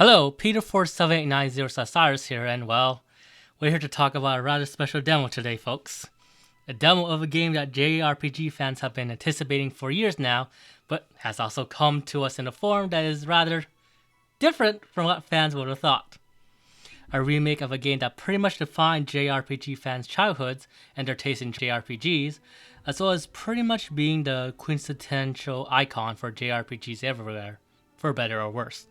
Hello, Peter 47890 Cyrus here, and well, we're here to talk about a rather special demo today, folks. A demo of a game that JRPG fans have been anticipating for years now, but has also come to us in a form that is rather different from what fans would have thought. A remake of a game that pretty much defined JRPG fans' childhoods and their taste in JRPGs, as well as pretty much being the quintessential icon for JRPGs everywhere, for better or worse.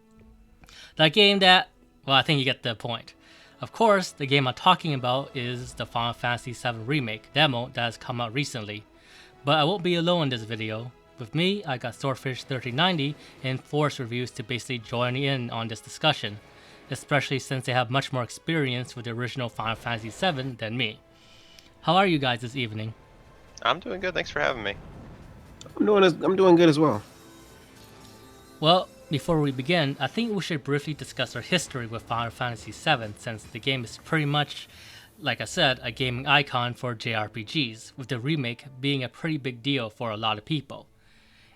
That game that, well, I think you get the point. Of course, the game I'm talking about is the Final Fantasy VII Remake demo that has come out recently. But I won't be alone in this video. With me, I got Swordfish1390 and ForestReviews to basically join in on this discussion, especially since they have much more experience with the original Final Fantasy VII than me. How are you guys this evening? I'm doing good. Thanks for having me. I'm doing good as well. Well, before we begin, I think we should briefly discuss our history with Final Fantasy VII, since the game is pretty much, like I said, a gaming icon for JRPGs, with the remake being a pretty big deal for a lot of people.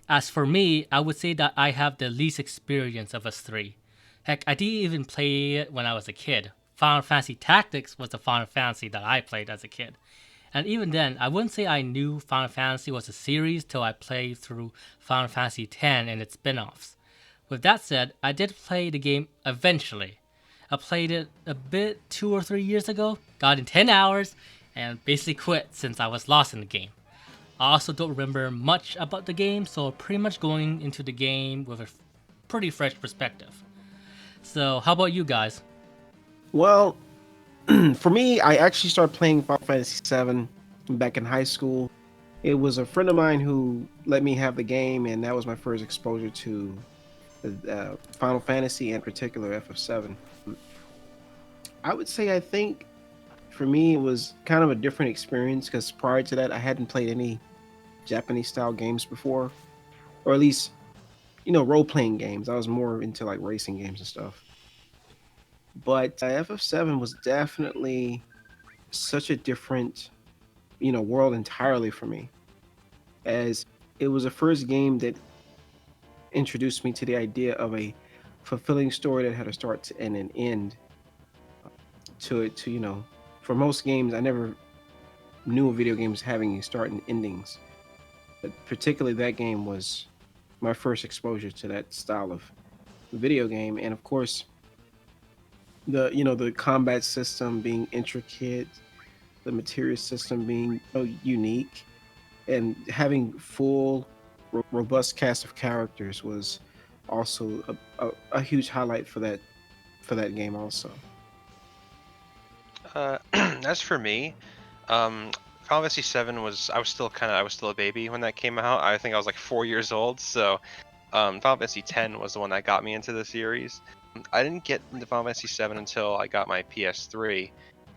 As for me, I would say that I have the least experience of us three. Heck, I didn't even play it when I was a kid. Final Fantasy Tactics was the Final Fantasy that I played as a kid. And even then, I wouldn't say I knew Final Fantasy was a series till I played through Final Fantasy X and its spin-offs. With that said, I did play the game eventually. I played it a bit 2 or 3 years ago, got in 10 hours, and basically quit since I was lost in the game. I also don't remember much about the game, so pretty much going into the game with a pretty fresh perspective. So, how about you guys? Well, for me, I actually started playing Final Fantasy VII back in high school. It was a friend of mine who let me have the game, and that was my first exposure to Final Fantasy, in particular FF7. I would say I think for me it was kind of a different experience because prior to that I hadn't played any Japanese style games before, or at least role playing games. I was more into like racing games and stuff. But FF7 was definitely such a different world entirely for me, as it was the first game that introduced me to the idea of a fulfilling story that had a start and an end to it. For most games, I never knew of video games having a start and endings, but particularly that game was my first exposure to that style of video game. And of course, the combat system being intricate, the material system being unique, and having full robust cast of characters was also a huge highlight for that game also. As for me, Final Fantasy VII was I was still a baby when that came out. I think I was like 4 years old. So Final Fantasy X was the one that got me into the series. I didn't get into Final Fantasy VII until I got my PS3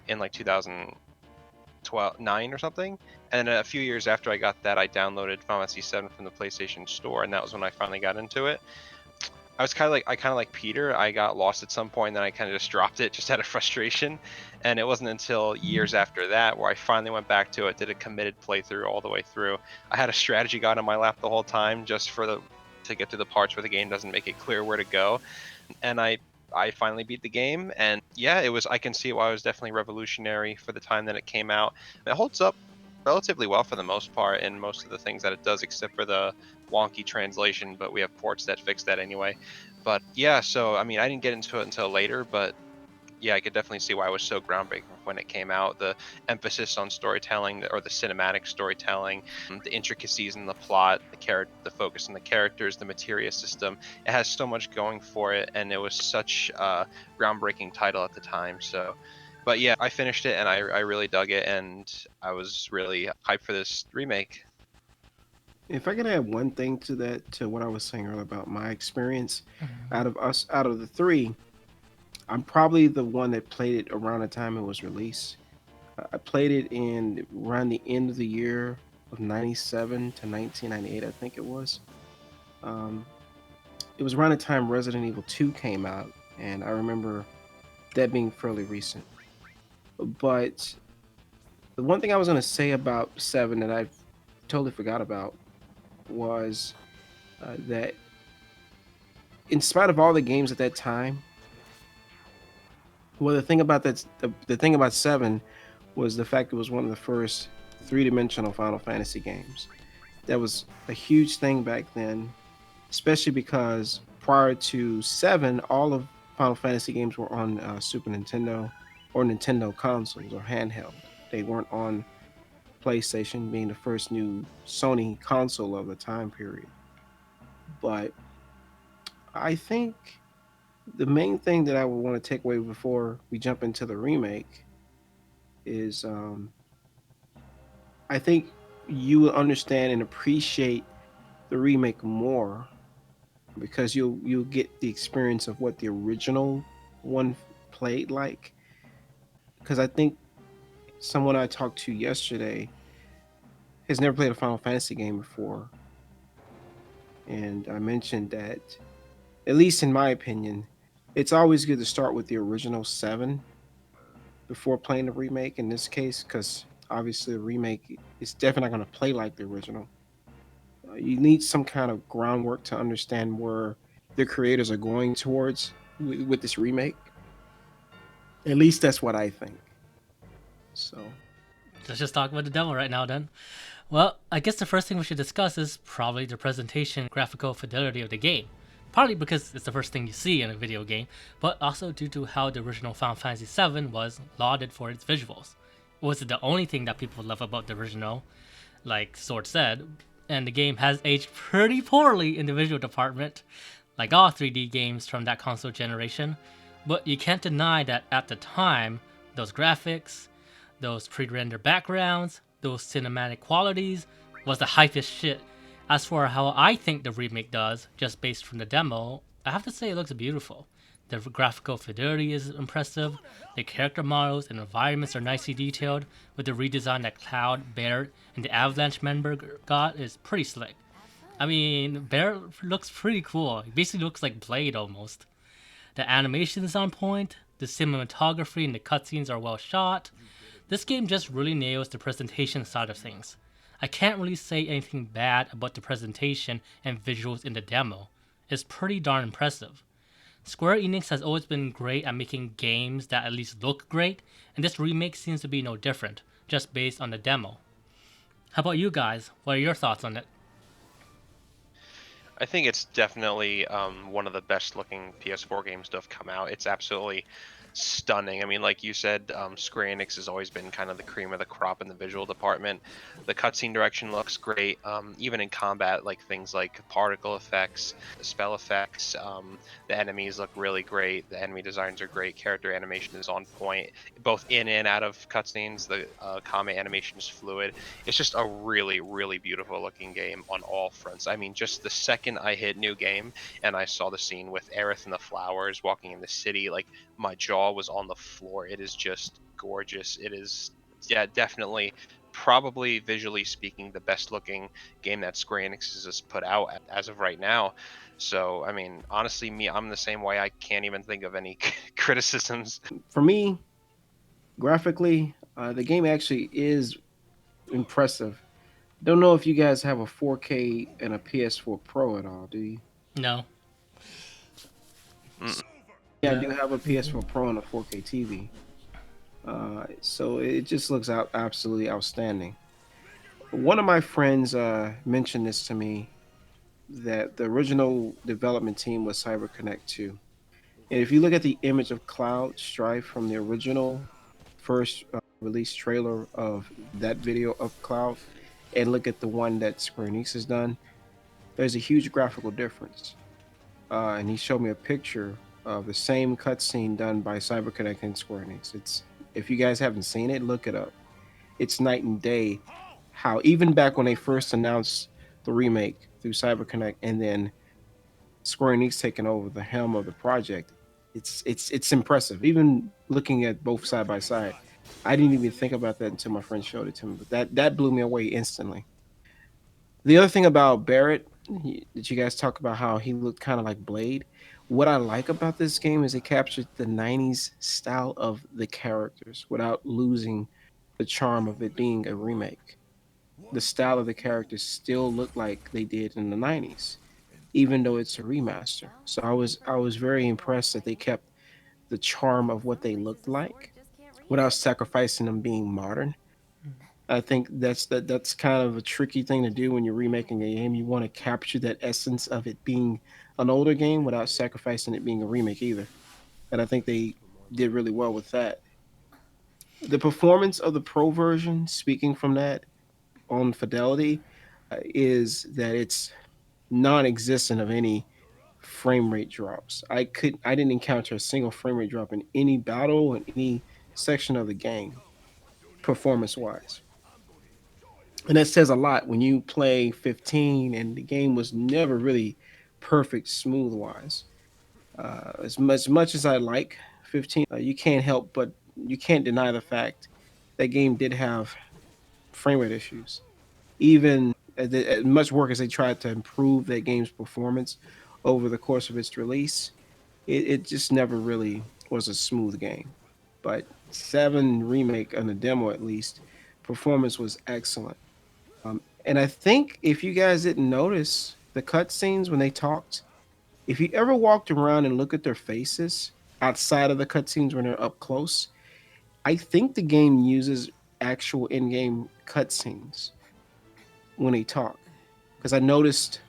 in like 2012 9 or something. And then a few years after I got that, I downloaded Final Fantasy VII from the PlayStation Store, and that was when I finally got into it. I kind of like Peter. I got lost at some point, and then I kind of just dropped it, just out of frustration. And it wasn't until years after that where I finally went back to it, did a committed playthrough all the way through. I had a strategy guide on my lap the whole time, just to get to the parts where the game doesn't make it clear where to go. And I finally beat the game, and yeah, it was. I can see why it was definitely revolutionary for the time that it came out. It holds up relatively well for the most part in most of the things that it does, except for the wonky translation, but we have ports that fix that anyway. But yeah, so I mean, I didn't get into it until later, but yeah, I could definitely see why it was so groundbreaking when it came out. The emphasis on storytelling, or the cinematic storytelling, the intricacies in the plot, the focus on the characters, the materia system. It has so much going for it, and it was such a groundbreaking title at the time. So, but yeah, I finished it, and I really dug it, and I was really hyped for this remake. If I could add one thing to that, to what I was saying earlier about my experience, out of the three, I'm probably the one that played it around the time it was released. I played it in around the end of the year of 97 to 1998, I think it was. Um, it was around the time Resident Evil 2 came out, and I remember that being fairly recent. But the one thing I was going to say about 7 that I totally forgot about was that in spite of all the games at that time, Well, the thing about seven was the fact it was one of the first three-dimensional Final Fantasy games. That was a huge thing back then, especially because prior to seven, all of Final Fantasy games were on Super Nintendo or Nintendo consoles or handheld. They weren't on PlayStation, being the first new Sony console of the time period. But I think the main thing that I would want to take away before we jump into the remake is I think you will understand and appreciate the remake more because you'll get the experience of what the original one played like. Because I think someone I talked to yesterday has never played a Final Fantasy game before, and I mentioned that, at least in my opinion, it's always good to start with the original seven before playing the remake. In this case, because obviously the remake is definitely not going to play like the original. You need some kind of groundwork to understand where the creators are going towards with this remake. At least that's what I think. So, Let's just talk about the demo right now then. Well, I guess the first thing we should discuss is probably the presentation graphical fidelity of the game. Partly because it's the first thing you see in a video game, but also due to how the original Final Fantasy VII was lauded for its visuals. Was it the only thing that people love about the original, like Sword said, and the game has aged pretty poorly in the visual department, like all 3D games from that console generation, but you can't deny that at the time, those graphics, those pre-rendered backgrounds, those cinematic qualities was the hypest shit. As for how I think the remake does, just based from the demo, I have to say it looks beautiful. The graphical fidelity is impressive, the character models and environments are nicely detailed, with the redesign that Cloud, Barret, and the Avalanche member got is pretty slick. I mean, Barret looks pretty cool. He basically looks like Blade almost. The animation is on point, the cinematography and the cutscenes are well shot. This game just really nails the presentation side of things. I can't really say anything bad about the presentation and visuals in the demo. It's pretty darn impressive. Square Enix has always been great at making games that at least look great, and this remake seems to be no different, just based on the demo. How about you guys? What are your thoughts on it? I think it's definitely one of the best looking PS4 games to have come out. It's absolutely stunning. I mean, like you said, Square Enix has always been kind of the cream of the crop in the visual department. The cutscene direction looks great. Even in combat, like things like particle effects, spell effects, the enemies look really great. The enemy designs are great. Character animation is on point, both in and out of cutscenes. The combat animation is fluid. It's just a really, really beautiful looking game on all fronts. I mean, just the second I hit new game and I saw the scene with Aerith and the flowers walking in the city, like my jaw was on the floor. It is just gorgeous. It is, yeah, definitely, probably visually speaking, the best looking game that Square Enix has put out as of right now. So, I mean, honestly, I'm the same way. I can't even think of any criticisms. for me, graphically, the game actually is impressive. Don't know if you guys have a 4K and a PS4 Pro at all, do you? No. Mm. Yeah, I do have a PS4 Pro and a 4K TV. So it just looks out absolutely outstanding. One of my friends mentioned this to me that the original development team was CyberConnect 2. And if you look at the image of Cloud Strife from the original first release trailer of that video of Cloud, and look at the one that Square Enix has done, there's a huge graphical difference. And he showed me a picture of the same cutscene done by CyberConnect and Square Enix. It's if you guys haven't seen it, look it up. It's night and day. How even back when they first announced the remake through CyberConnect, and then Square Enix taking over the helm of the project, it's impressive. Even looking at both side by side, I didn't even think about that until my friend showed it to me. But that blew me away instantly. The other thing about Barrett, that you guys talk about how he looked kind of like Blade. What I like about this game is it captured the 90s style of the characters without losing the charm of it being a remake. The style of the characters still look like they did in the 90s, even though it's a remaster. So I was very impressed that they kept the charm of what they looked like without sacrificing them being modern. I think that's kind of a tricky thing to do when you're remaking a game. You want to capture that essence of it being an older game without sacrificing it being a remake either. And I think they did really well with that. The performance of the pro version, speaking from that on fidelity, is that it's non-existent of any frame rate drops. I didn't encounter a single frame rate drop in any battle in any section of the game, performance wise. And that says a lot when you play 15 and the game was never really perfect smooth wise. As much as I like 15, you can't help but you can't deny the fact that game did have frame rate issues. Even as much work as they tried to improve that game's performance over the course of its release, it just never really was a smooth game. But 7 remake on the demo at least, performance was excellent. And I think if you guys didn't notice the cutscenes when they talked, if you ever walked around and look at their faces outside of the cutscenes when they're up close, I think the game uses actual in-game cutscenes when they talk. Because I noticed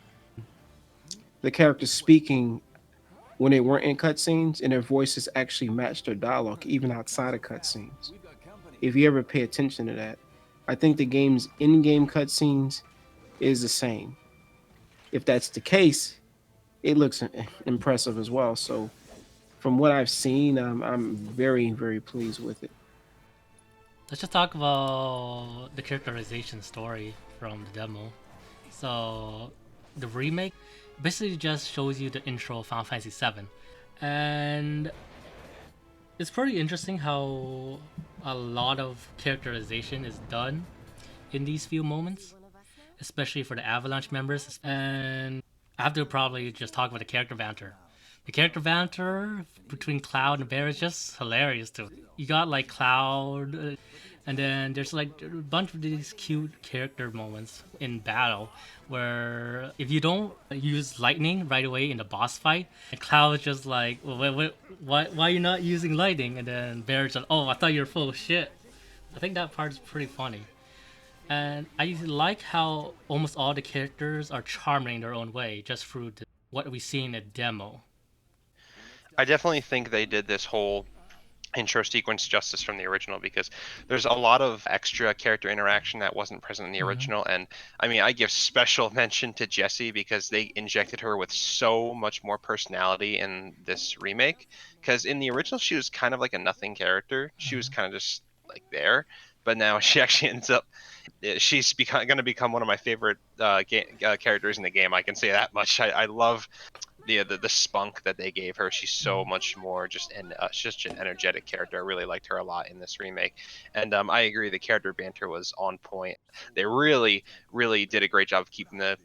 the characters speaking when they weren't in cutscenes, and their voices actually matched their dialogue even outside of cutscenes. If you ever pay attention to that, I think the game's in-game cutscenes is the same. If that's the case, it looks impressive as well. So from what I've seen, I'm very very pleased with it. Let's just talk about the characterization story from the demo. So, the remake basically just shows you the intro of Final Fantasy VII, and it's pretty interesting how a lot of characterization is done in these few moments, especially for the Avalanche members. And I have to probably just talk about the character banter. The character banter between Cloud and Bear is just hilarious too. You got like Cloud, and then there's like a bunch of these cute character moments in battle where if you don't use lightning right away in the boss fight, and Cloud is just like, well, why are you not using lightning? And then Bear's like, oh, I thought you were full of shit. I think that part is pretty funny. And I like how almost all the characters are charming in their own way just through what we see in the demo. I definitely think they did this whole intro sequence justice from the original because there's a lot of extra character interaction that wasn't present in the original. And I mean, I give special mention to Jessie because they injected her with so much more personality in this remake. Because in the original, she was kind of like a nothing character. She was kind of just like there. But now she actually ends up, she's going to become one of my favorite characters in the game. I can say that much. I love the spunk that they gave her. She's so much more just she's just an energetic character. I really liked her a lot in this remake, and I agree the character banter was on point. They really did a great job of keeping the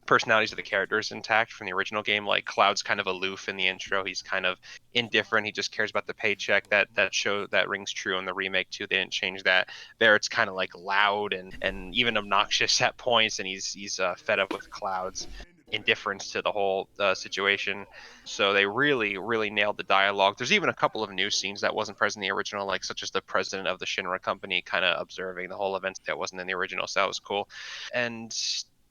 personalities of the characters intact from the original game. Like Cloud's kind of aloof in the intro. He's kind of indifferent. He just cares about the paycheck. That rings true in the remake too. They didn't change that. Barrett's kind of like loud and even obnoxious at points, and he's fed up with Cloud's indifference to the whole situation. So they really nailed the dialogue. There's even a couple of new scenes that wasn't present in the original, like such as the president of the Shinra company kind of observing the whole event that wasn't in the original. So that was cool. And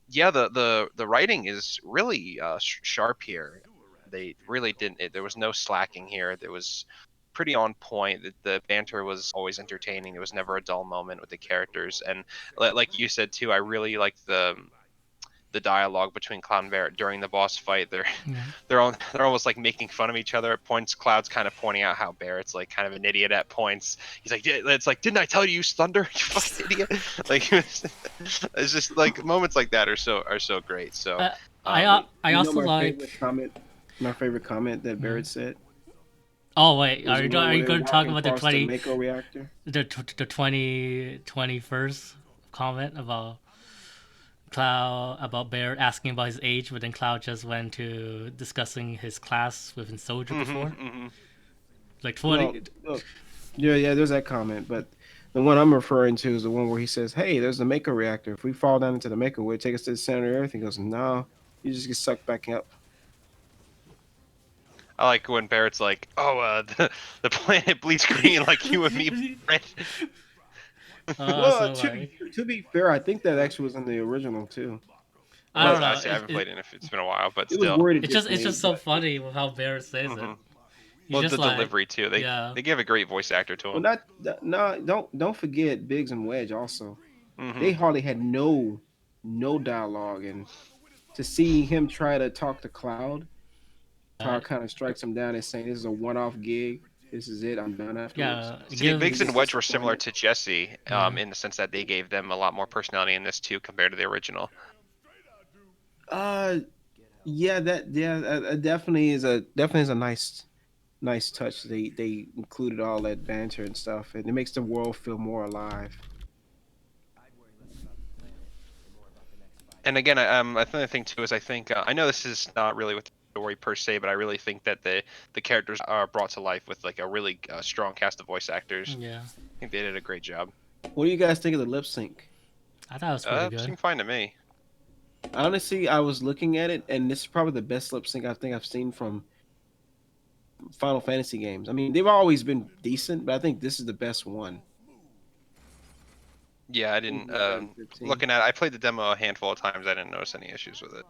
yeah, the writing is really sharp here. They really didn't. There was no slacking here. There was pretty on point. The banter was always entertaining. There was never a dull moment with the characters. And like you said too, I really like the dialogue between Cloud and Barrett during the boss fight. They're almost like making fun of each other at points. Cloud's kind of pointing out how Barrett's like kind of an idiot at points. He's like, yeah, it's like, didn't I tell you use thunder, you fucking idiot? Like it's just like moments like that are so great. So I You know also my like. favorite comment. My favorite comment that Barrett said Oh wait, was are the you one are where you they were going to talk walking about the across the 20 Mako reactor. the 2021st comment about Cloud about Bear asking about his age, but then Cloud just went to discussing his class within Soldier before, like 20. Well, yeah, there's that comment, but the one I'm referring to is the one where he says, "Hey, there's the Mako reactor. If we fall down into the Mako, will it take us to the center of the Earth?" He goes, "No, you just get sucked back up." I like when Barrett's like, "Oh, the planet bleeds green like you and me, Barrett." Well, So like, to be fair, I think that actually was in the original too. I don't But know. Honestly, I haven't played it if it's been a while, but it was still. worded It's differently. just so But funny with how Barrett says it. Hmm. He's Well, just the like, delivery too. They yeah, they give a great voice actor to well, him. not no, don't forget Biggs and Wedge also. Hmm. They hardly had no dialogue, and to see him try to talk to Cloud, uh, Cloud kind of strikes him down and saying, "This is a one-off gig. This is it. I'm done afterwards." yeah. See, Give Biggs He and gets Wedge were similar disappointed. to Jesse, yeah, in the sense that they gave them a lot more personality in this too compared to the original. Uh, yeah, definitely is a nice touch. They included all that banter and stuff, and it makes the world feel more alive. And again, another thing too is I think I know this is not really with the story per se, but I really think that the characters are brought to life with like a really strong cast of voice actors. yeah. I think they did a great job. What do you guys think of the lip sync? I thought it was pretty good. Seemed fine to me. Honestly, I was looking at it, and this is probably the best lip sync I think I've seen from Final Fantasy games. I mean, they've always been decent, but I think this is the best one. Yeah, I In didn't. 2015. I played the demo a handful of times. I didn't notice any issues with it.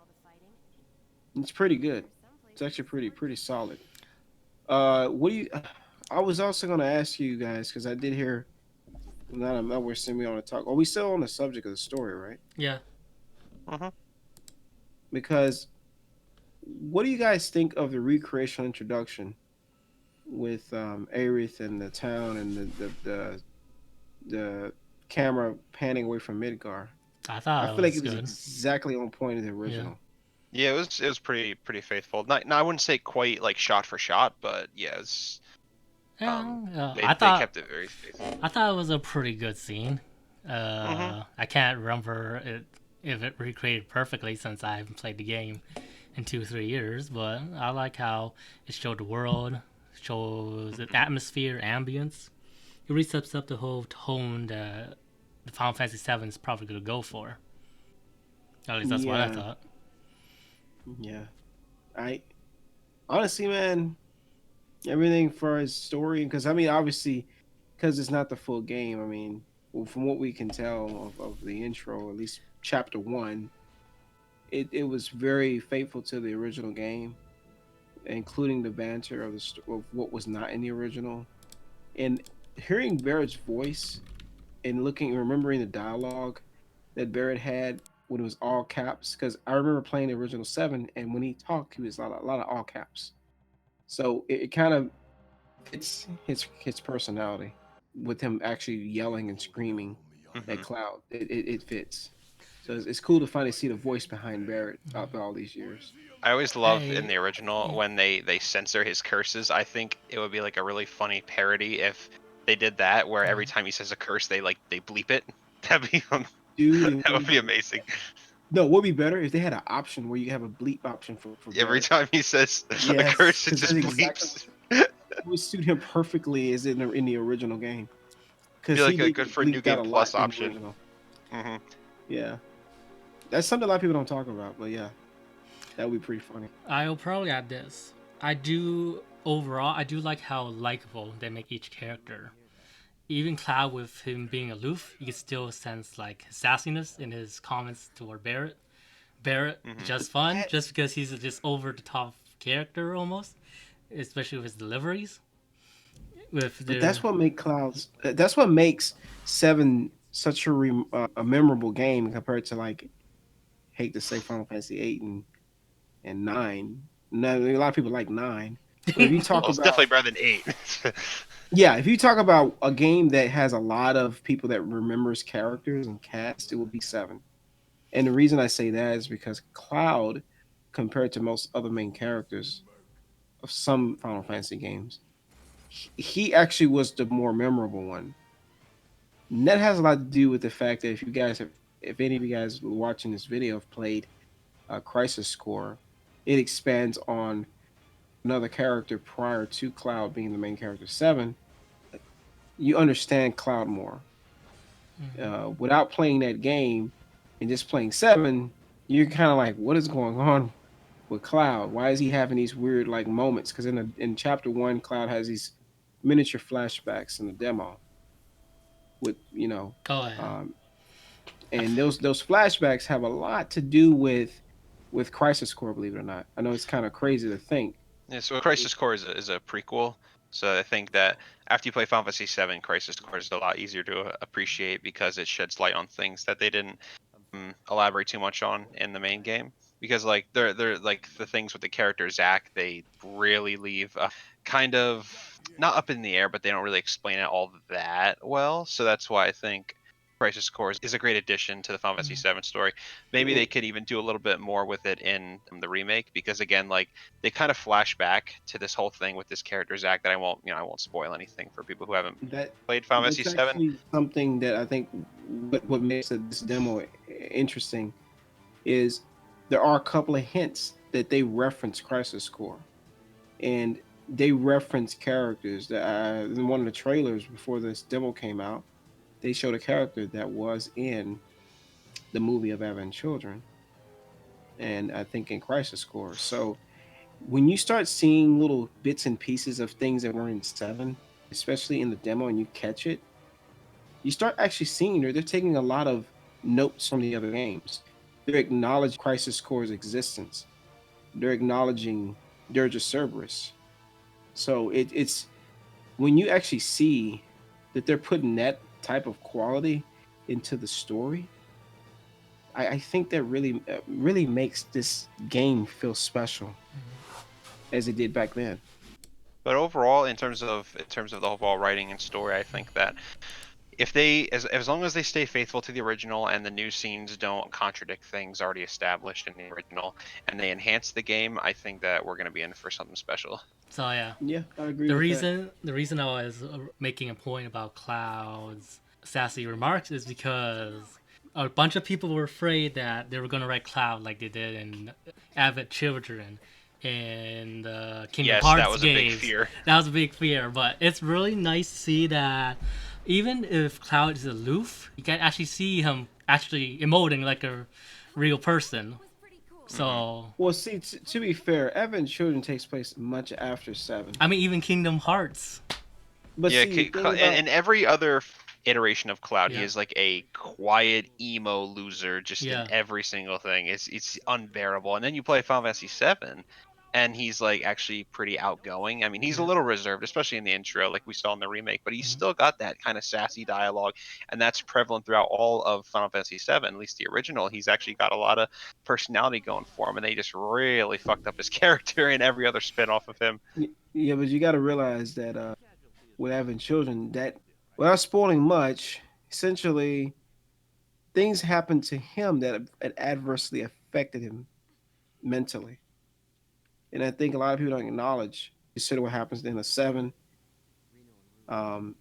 It's pretty good. It's actually pretty solid. What do you? I was also going to ask you guys because I did hear. Now we're sending me on to talk. Are we still on the subject of the story, right? Yeah. Hmm. Because what do you guys think of the recreational introduction with Aerith and the town and the camera panning away from Midgar? I I thought it feel like was it was good. exactly on point of the Yeah. original. Yeah, it was pretty faithful. Not, no, I wouldn't say quite like shot for shot, but yeah, Yeah, yeah. they kept it very faithful. I thought it was a pretty good scene. Hmm. I can't remember it if it recreated perfectly since I haven't played the game in 2 3 years, but I like how it showed the world, shows the atmosphere, ambience. It really sets up the whole tone that the Final Fantasy VII is probably gonna go for. At least that's what I Yeah, thought. yeah. I honestly, man, everything for his story, because I mean, obviously, because it's not the full game. I mean, well, from what we can tell of the intro, at least chapter one, it was very faithful to the original game, including the banter of of what was not in the original, and hearing Barrett's voice and looking remembering the dialogue that Barrett had when it was all caps, because I remember playing the original seven, and when he talked, he was a lot of all caps. So it kind of fits his personality with him actually yelling and screaming at Hmm. Cloud. It fits. So it's cool to finally see the voice behind Barrett after all these years. I always love in Hey, the original when they censor his curses. I think it would be like a really funny parody if they did that, where every time he says a curse, they bleep it. That'd be Dude, that would be amazing. no, what would be better if they had an option where you have a bleep option for Every Barrett. time he says a Yes, curse, it because that's just exactly bleeps. it would suit him perfectly as in the original game. Be Because he like a did good get for new bleeped out game a plus lot in the option. original. Hmm. Yeah, that's something a lot of people don't talk about. But yeah, that would be pretty funny. I'll probably add this. I do overall. I do like how likable they make each character. Even Cloud, with him being aloof, you can still sense like sassiness in his comments toward Barrett. Barrett, Hmm. just fun, That, just because he's a just over the top character almost, especially with his deliveries. With but the that's what makes seven such a memorable game compared to like hate to say Final Fantasy eight and nine. No, a lot of people like nine, but if you talk Well, it's about definitely better than 8. yeah, if you talk about a game that has a lot of people that remembers characters and cast, it would be seven. And the reason I say that is because Cloud, compared to most other main characters of some Final Fantasy games, he actually was the more memorable one. And that has a lot to do with the fact that if any of you guys watching this video have played Crisis Core, it expands on another character prior to Cloud being the main character. Seven, you understand Cloud more. Without playing that game and just playing seven, you're kind of like, what is going on with Cloud? Why is he having these weird like moments? Because in chapter one, Cloud has these miniature flashbacks in the demo with Oh yeah. um, and those flashbacks have a lot to do with Crisis Core. Believe it or not, I know it's kind of crazy to think. Yeah, so Crisis Core is a prequel. So I think that after you play Final Fantasy VII, Crisis Core is a lot easier to appreciate because it sheds light on things that they didn't elaborate too much on in the main game. Because like they're like the things with the character Zack, they really leave kind of not up in the air, but they don't really explain it all that well. So that's why I think Crisis Core is a great addition to the Final Fantasy Mhm. VII story. Maybe they could even do a little bit more with it in the remake because again, like they kind of flash back to this whole thing with this character Zack that I won't spoil anything for people who haven't that played Final Fantasy that's VII. actually something that I think what makes this demo interesting is there are a couple of hints that they reference Crisis Core, and they reference characters that in one of the trailers before this demo came out. They showed a character that was in the movie of Advent Children, and I think in Crisis Core. So when you start seeing little bits and pieces of things that were in seven, especially in the demo, and you catch it, you start actually seeing they're taking a lot of notes from the other games. They're acknowledging Crisis Core's existence. They're acknowledging Dirge of Cerberus. So it's when you actually see that they're putting that type of quality into the story, I think that really makes this game feel special as it did back then. But overall, in terms of the overall writing and story, I think that if they as long as they stay faithful to the original and the new scenes don't contradict things already established in the original and they enhance the game, I think that we're going to be in for something special. So yeah, Yeah, I agree the with that. reason I was making a point about Cloud's sassy remarks is because a bunch of people were afraid that they were going to write Cloud like they did in Avid Children in the Kingdom Yes, that Hearts was a big games. fear. That was a big fear, but it's really nice to see that even if Cloud is aloof, you can actually see him actually emoting like a real person. Hmm. So Well, see, to be fair, Advent Children takes place much after seven. I mean, even Kingdom Hearts. But Yeah, see, the thing and about every other iteration of Cloud, he Yeah, is like a quiet emo loser, just in yeah. every single thing. It's unbearable. And then you play Final Fantasy VII, and he's like actually pretty outgoing. I mean, he's a Yeah. little reserved, especially in the intro, like we saw in the remake, but he's Mhm. still got that kind of sassy dialogue, and that's prevalent throughout all of Final Fantasy VII, at least the original. He's actually got a lot of personality going for him, and they just really fucked up his character in every other spin off of him. yeah, but you got to realize that with Advent Children, that without spoiling much, essentially things happened to him that adversely affected him mentally, and I think a lot of people don't acknowledge. Consider what happens in a seven. Um,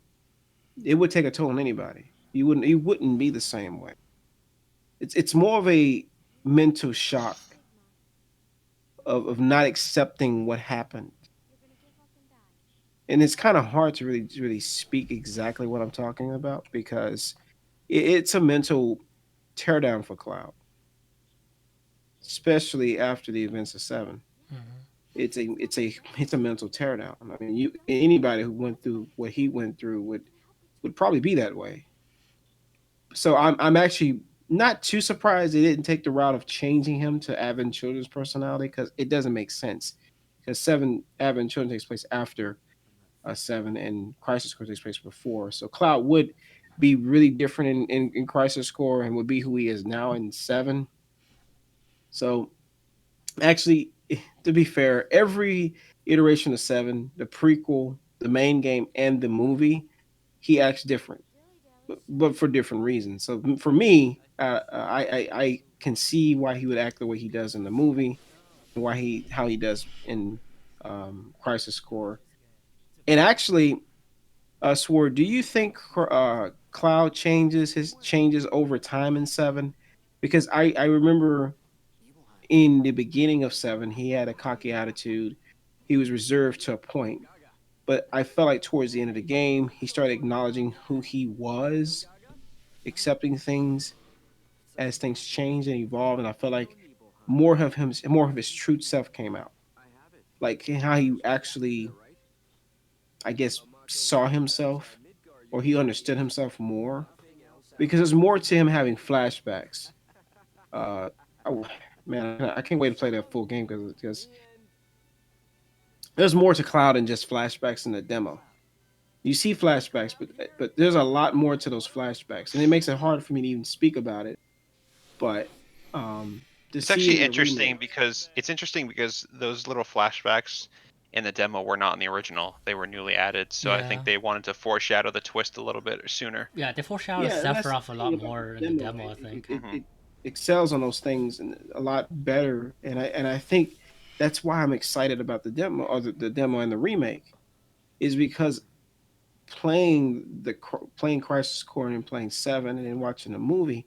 it would take a toll on anybody. You wouldn't be the same way. It's more of a mental shock of not accepting what happened, and it's kind of hard to really speak exactly what I'm talking about because it's a mental teardown for Cloud, especially after the events of seven. Mhm. It's a mental teardown. I mean, you anybody who went through what he went through would probably be that way. So I'm actually not too surprised they didn't take the route of changing him to Advent Children's personality because it doesn't make sense. Because seven Advent Children takes place after seven, and Crisis Core takes place before. So Cloud would be really different in Crisis Core and would be who he is now in seven. So actually, to be fair, every iteration of seven, the prequel, the main game, and the movie, he acts different, but for different reasons. So for me, I can see why he would act the way he does in the movie, and why he how he does in Crisis Core. And actually, Sword, do you think Cloud changes over time in seven? Because I remember in the beginning of seven, he had a cocky attitude. He was reserved to a point, but I felt like towards the end of the game, he started acknowledging who he was, accepting things as things changed and evolved. And I felt like more of his true self came out, like how he actually, I guess, saw himself, or he understood himself more, because there's more to him having flashbacks. Uh, I, man, I can't wait to play that full game because there's more to Cloud than just flashbacks in the demo. You see flashbacks, but there's a lot more to those flashbacks, and it makes it hard for me to even speak about it. But to It's see it actually in the remake, interesting because those little flashbacks in the demo were not in the original. They were newly added, so I think Yeah. they wanted to foreshadow the twist a little bit sooner. Yeah, they foreshadowed yeah, and that's Sephiroth a the lot thing about more in the the demo. demo, I think. Hmm. It excels on those things and a lot better, and I think that's why I'm excited about the demo, or the demo and the remake, is because playing Crisis Core and playing Seven and then watching the movie,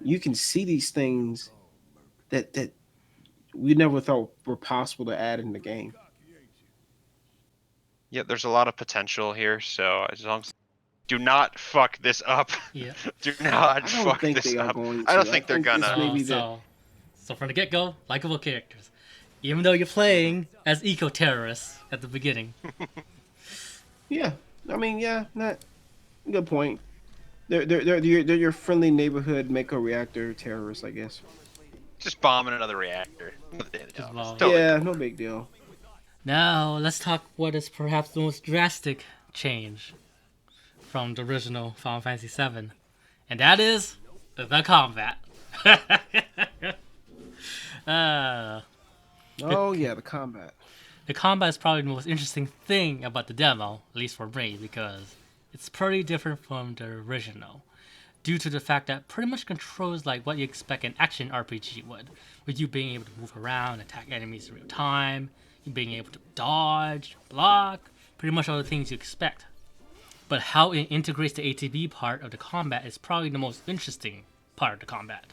you can see these things that we never thought were possible to add in the game. Yeah, there's a lot of potential here, so as long as do not fuck this up. Yeah. Do not I don't fuck think this they are up. going I don't to. I think they're think this gonna. may No, be the so from the get-go, likable characters. Even though you're playing as eco-terrorists at the beginning. yeah. I mean, yeah, not good point. They're your friendly neighborhood Mako reactor terrorists, I guess. Just bombing another reactor. Just It's well. totally Yeah, cool. no big deal. Now let's talk what is perhaps the most drastic change from the original Final Fantasy VII, and that is the combat. uh, Oh yeah, the combat. the combat is probably the most interesting thing about the demo, at least for me, because it's pretty different from the original, due to the fact that pretty much controls like what you expect an action RPG would, with you being able to move around, attack enemies in real time, you being able to dodge, block, pretty much all the things you expect. But how it integrates the ATB part of the combat is probably the most interesting part of the combat.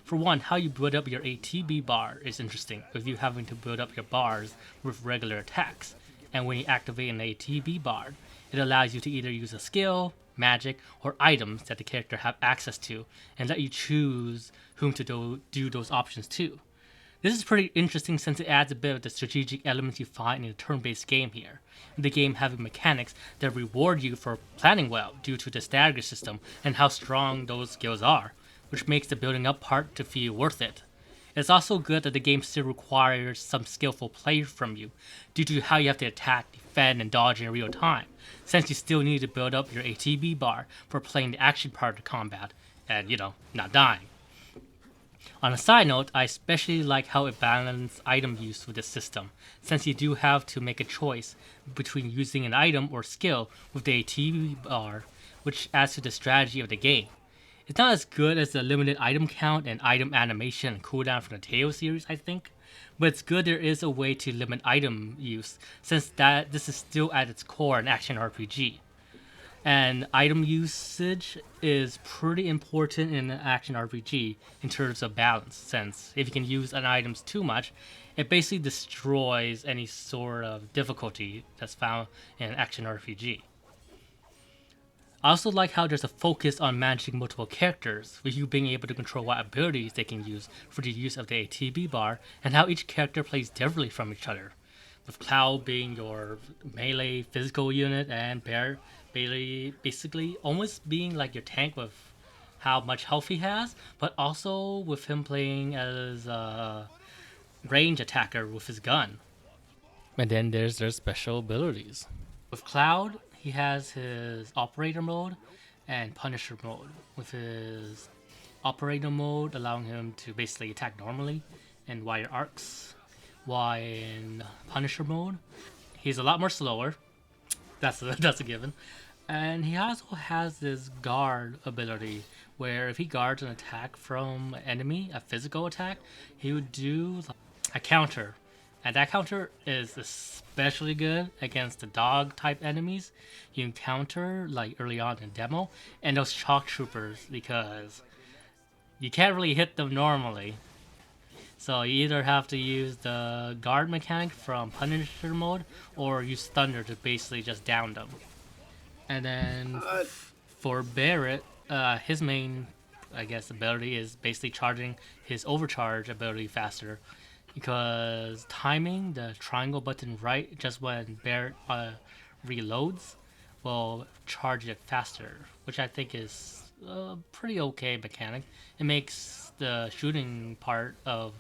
For one, how you build up your ATB bar is interesting, with you having to build up your bars with regular attacks. And when you activate an ATB bar, it allows you to either use a skill, magic, or items that the character have access to, and let you choose whom to do those options to. This is pretty interesting since it adds a bit of the strategic elements you find in a turn-based game here, the game having mechanics that reward you for planning well due to the stagger system and how strong those skills are, which makes the building up part to feel worth it. It's also good that the game still requires some skillful play from you, due to how you have to attack, defend, and dodge in real time, since you still need to build up your ATB bar for playing the action part of the combat, and, not dying. On a side note, I especially like how it balances item use with the system, since you do have to make a choice between using an item or skill with the ATB bar, which adds to the strategy of the game. It's not as good as the limited item count and item animation and cooldown from the Teo series, I think, but it's good there is a way to limit item use, since that this is still at its core an action RPG. And item usage is pretty important in an action RPG in terms of balance, since if you can use an items too much, it basically destroys any sort of difficulty that's found in an action RPG. I also like how there's a focus on managing multiple characters, with you being able to control what abilities they can use for the use of the ATB bar, and how each character plays differently from each other. With Cloud being your melee physical unit, and Bear basically almost being like your tank with how much health he has, but also with him playing as a range attacker with his gun. And then there's their special abilities. With Cloud, he has his operator mode and Punisher mode, with his operator mode allowing him to basically attack normally and wire arcs, while in Punisher mode, he's a lot more slower. That's a given. And he also has this guard ability where if he guards an attack from an enemy, a physical attack, he would do a counter. And that counter is especially good against the dog type enemies you encounter like early on in the demo, and those shock troopers, because you can't really hit them normally. So you either have to use the guard mechanic from Punisher mode or use Thunder to basically just down them. And then Uh, for Barrett, his main I guess, ability is basically charging his overcharge ability faster, because timing the triangle button right just when Barrett reloads will charge it faster, which I think is a pretty okay mechanic. It makes the shooting part of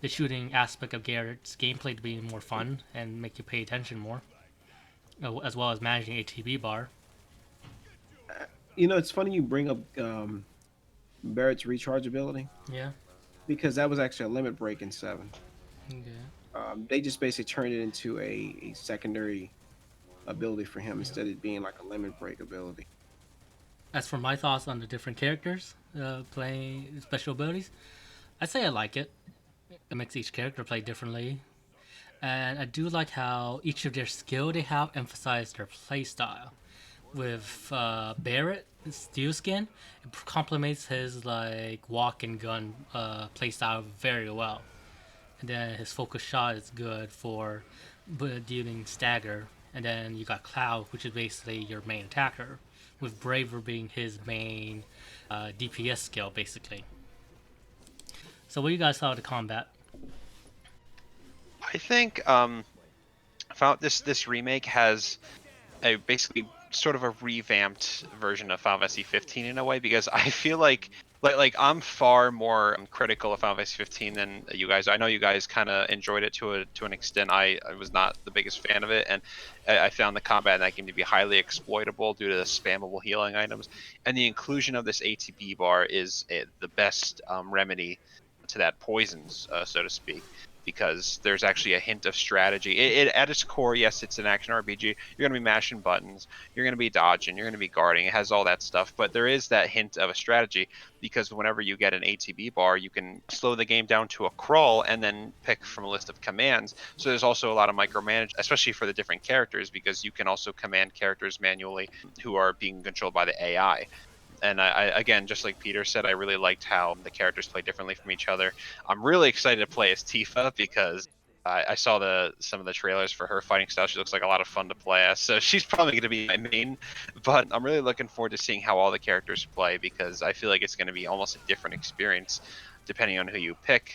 the shooting aspect of Garrett's gameplay to be more fun and make you pay attention more, as well as managing ATB bar. It's funny you bring up Barrett's rechargeability Yeah. because that was actually a limit break in 7. Okay. They just basically turned it into a secondary ability for him instead of it being like a limit break ability. As for my thoughts on the different characters playing special abilities, I'd say I like it. It makes each character play differently, and I do like how each of their skill they have emphasize their play style. With Barrett, Steel Skin, it complements his like walk and gun play style very well. And then his focus shot is good for dealing stagger. And then you got Cloud, which is basically your main attacker, with Braver being his main DPS skill, basically. So, what do you guys thought of the combat? I think found this remake has a basically sort of a revamped version of Final Fantasy 15 in a way, because I feel like I'm far more critical of Final Fantasy 15 than you guys. I know you guys kind of enjoyed it to an extent. I was not the biggest fan of it, and I found the combat in that game to be highly exploitable due to the spammable healing items. And the inclusion of this ATB bar is the best remedy to that poisons, so to speak, because there's actually a hint of strategy. It at its core, yes, it's an action RPG. You're going to be mashing buttons, you're going to be dodging, you're going to be guarding. It has all that stuff, but there is that hint of a strategy, because whenever you get an ATB bar, you can slow the game down to a crawl and then pick from a list of commands. So there's also a lot of micromanage, especially for the different characters, because you can also command characters manually who are being controlled by the AI. And I again, just like Peter said, I really liked how the characters play differently from each other. I'm really excited to play as Tifa, because I saw some of the trailers for her fighting style. She looks like a lot of fun to play as, so she's probably going to be my main. But I'm really looking forward to seeing how all the characters play, because I feel like it's going to be almost a different experience depending on who you pick.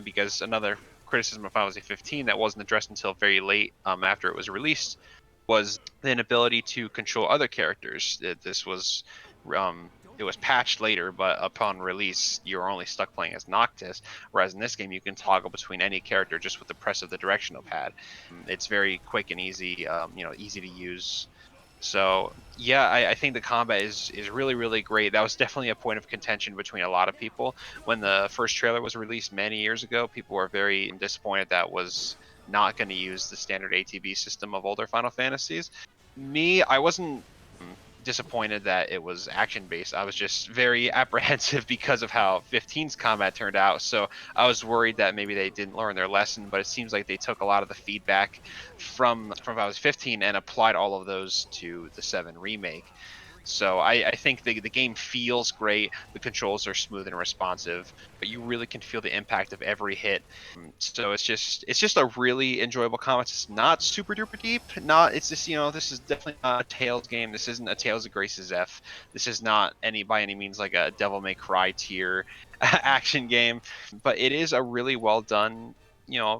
Because another criticism of Final Fantasy 15 that wasn't addressed until very late after it was released was the inability to control other characters. This was it was patched later, but upon release, you're only stuck playing as Noctis. Whereas in this game, you can toggle between any character just with the press of the directional pad. It's very quick and easy, easy to use. So yeah, I think the combat is really really great. That was definitely a point of contention between a lot of people when the first trailer was released many years ago. People were very disappointed that was not going to use the standard ATB system of older Final Fantasies. Me, I wasn't disappointed that it was action based. I was just very apprehensive because of how 15's combat turned out. So I was worried that maybe they didn't learn their lesson, but it seems like they took a lot of the feedback from I was 15 and applied all of those to the 7 remake. So I think the game feels great. The controls are smooth and responsive, but you really can feel the impact of every hit. So it's just a really enjoyable combat. It's not super duper deep. Not it's just this is definitely not a Tales game. This isn't a Tales of Grace's F. This is not by any means like a Devil May Cry tier action game, but it is a really well done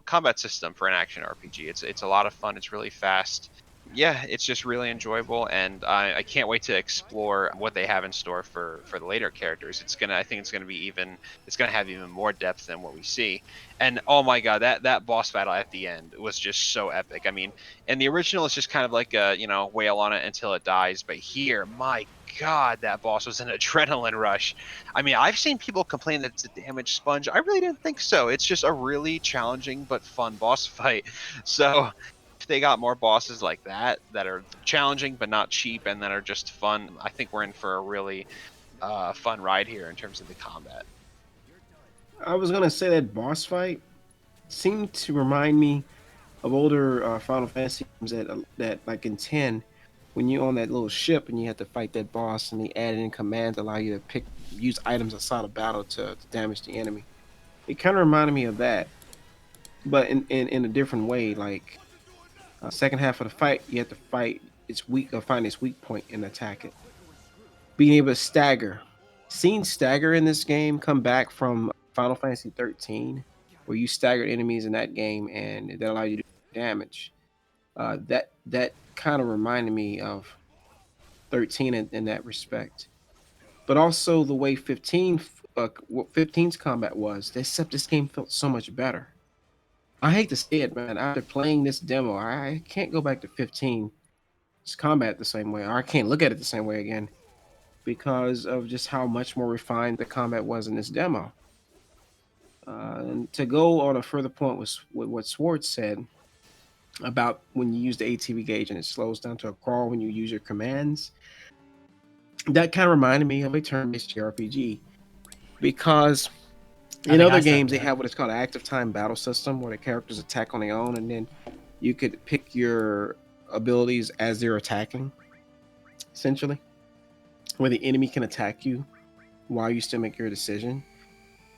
combat system for an action RPG. It's a lot of fun. It's really fast. Yeah, it's just really enjoyable, and I can't wait to explore what they have in store for the later characters. I think it's gonna have even more depth than what we see. And oh my god, that boss battle at the end was just so epic. I mean, in the original, it's just kind of like a wail on it until it dies, but here, my god, that boss was an adrenaline rush. I mean, I've seen people complain that it's a damage sponge. I really didn't think so. It's just a really challenging but fun boss fight. So if they got more bosses like that are challenging but not cheap and that are just fun, I think we're in for a really fun ride here in terms of the combat. I was gonna say that boss fight seemed to remind me of older Final Fantasy games that like in 10, when you're on that little ship and you have to fight that boss, and the added in commands allow you to use items outside of battle to damage the enemy. It kind of reminded me of that, but in a different way. Like second half of the fight, you have to fight its weak or find its weak point and attack it. Being able to seen stagger in this game come back from Final Fantasy 13, where you staggered enemies in that game and that allowed you to do damage. That kind of reminded me of 13 in that respect. But also the way 15, what 15's combat was, except this game felt so much better. I hate to say it, man. After playing this demo, I can't go back to 15's combat the same way, or I can't look at it the same way again because of just how much more refined the combat was in this demo. And to go on a further point with what Swartz said about when you use the ATV gauge and it slows down to a crawl when you use your commands, that kind of reminded me of a turn-based JRPG because I in think I other said games they that. have what is called an active time battle system where the characters attack on their own and then you could pick your abilities as they're attacking, essentially, where the enemy can attack you while you still make your decision.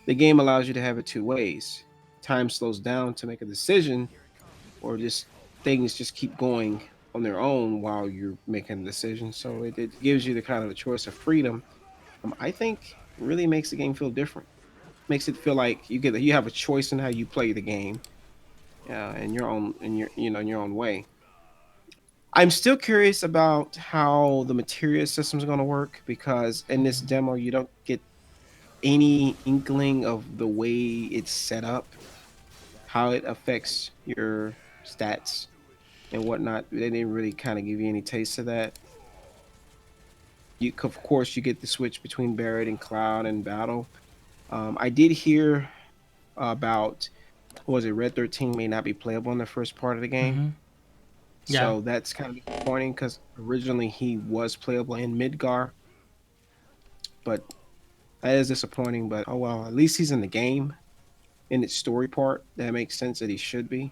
The game allows you to have it two ways. Time slows down to make a decision, or just things just keep going on their own while you're making a decision. So it gives you the kind of a choice of freedom. I think really makes the game feel different. Makes it feel like you have a choice in how you play the game, in your own in your own way. I'm still curious about how the materia system is going to work because in this Mhm. demo you don't get any inkling of the way it's set up, how it affects your stats and whatnot. They didn't really kind of give you any taste of that. You, of course, you get the switch between Barret and Cloud and Battle. I did hear about what was it, Red 13 may not be playable in the first part of the game. Mhm. Yeah. So that's kind of disappointing because originally he was playable in Midgar, but that is disappointing. But oh well, at least he's in the game in its story part. That makes sense that he should be.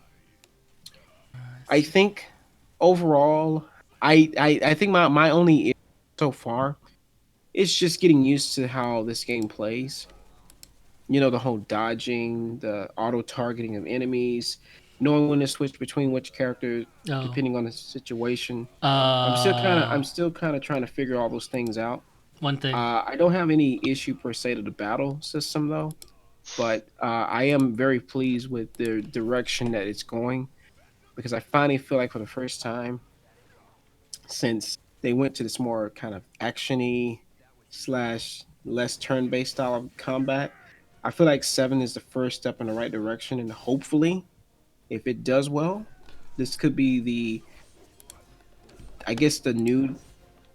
Let's I see. think overall, I think my only issue so far is just getting used to how this game plays. You know, the whole dodging, the auto targeting of enemies, knowing when to switch between which character Oh. depending on the situation. I'm Uh. still kind of trying to figure all those things out. One thing. I don't have any issue per se to the battle system though, but I am very pleased with the direction that it's going because I finally feel like for the first time since they went to this more kind of actiony slash less turn-based style of combat, I feel like seven is the first step in the right direction, and hopefully, if it does well, this could be the I guess the new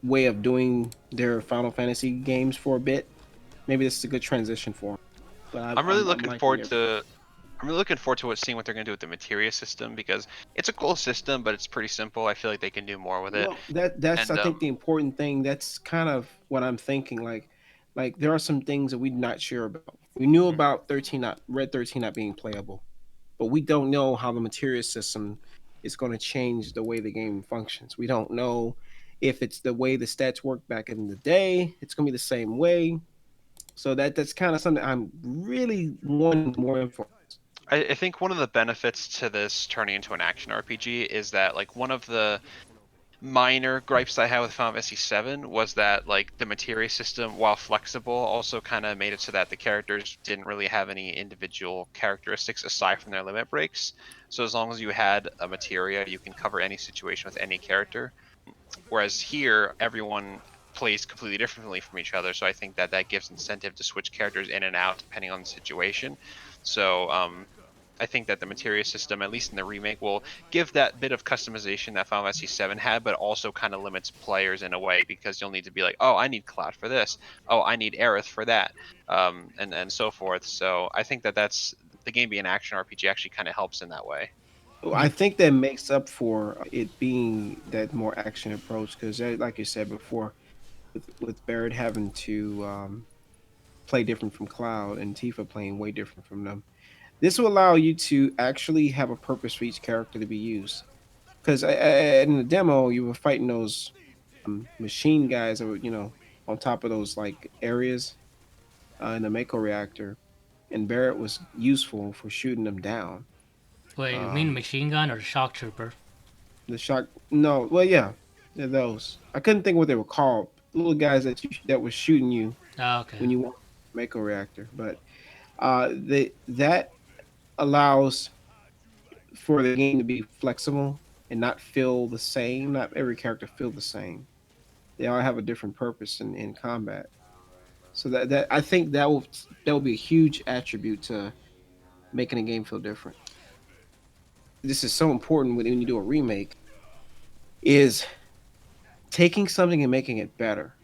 way of doing their Final Fantasy games for a bit. Maybe this is a good transition for them. But I'm really I'm looking liking forward it. to I'm really looking forward to seeing what they're gonna do with the materia system because it's a cool system, but it's pretty simple. I feel like they can do more with it. Well, that's I And think the important thing. That's kind of what I'm thinking. Like there are some things that we're not sure about. We knew mhm. about 13 not Red 13 not being playable, but we don't know how the material system is going to change the way the game functions. We don't know if it's the way the stats work back in the day. It's going to be the same way. So that's kind of something I'm really wanting more info. I think one of the benefits to this turning into an action RPG is that like one of the minor gripes I had with Final Fantasy VII was that like the materia system, while flexible, also kind of made it so that the characters didn't really have any individual characteristics aside from their limit breaks. So as long as you had a materia, you can cover any situation with any character. Whereas here, everyone plays completely differently from each other. So I think that that gives incentive to switch characters in and out depending on the situation. So I think that the materia system, at least in the remake, will give that bit of customization that Final Fantasy VII had, but also kind of limits players in a way because you'll need to be like, oh, I need Cloud for this, oh, I need Aerith for that, and so forth. So I think that that's the game being an action RPG actually kind of helps in that way. I Mhm. think that makes up for it being that more action approach because, like you said before, with Barrett having to play different from Cloud and Tifa playing way different from them, this will allow you to actually have a purpose for each character to be used. Because in the demo, you were fighting those machine guys that were, on top of those like areas in the Mako reactor, and Barrett was useful for shooting them down. Wait, you mean Um, machine gun or the shock trooper? the shock, no, well, yeah, they're those. I couldn't think what they were called. The little guys that was shooting you. Oh, okay. when you want to make a reactor. But that allows for the game to be flexible and not feel the same. Not every character feel the same. They all have a different purpose in combat. So that I think that will be a huge attribute to making a game feel different. This is so important when you do a remake is taking something and making it better.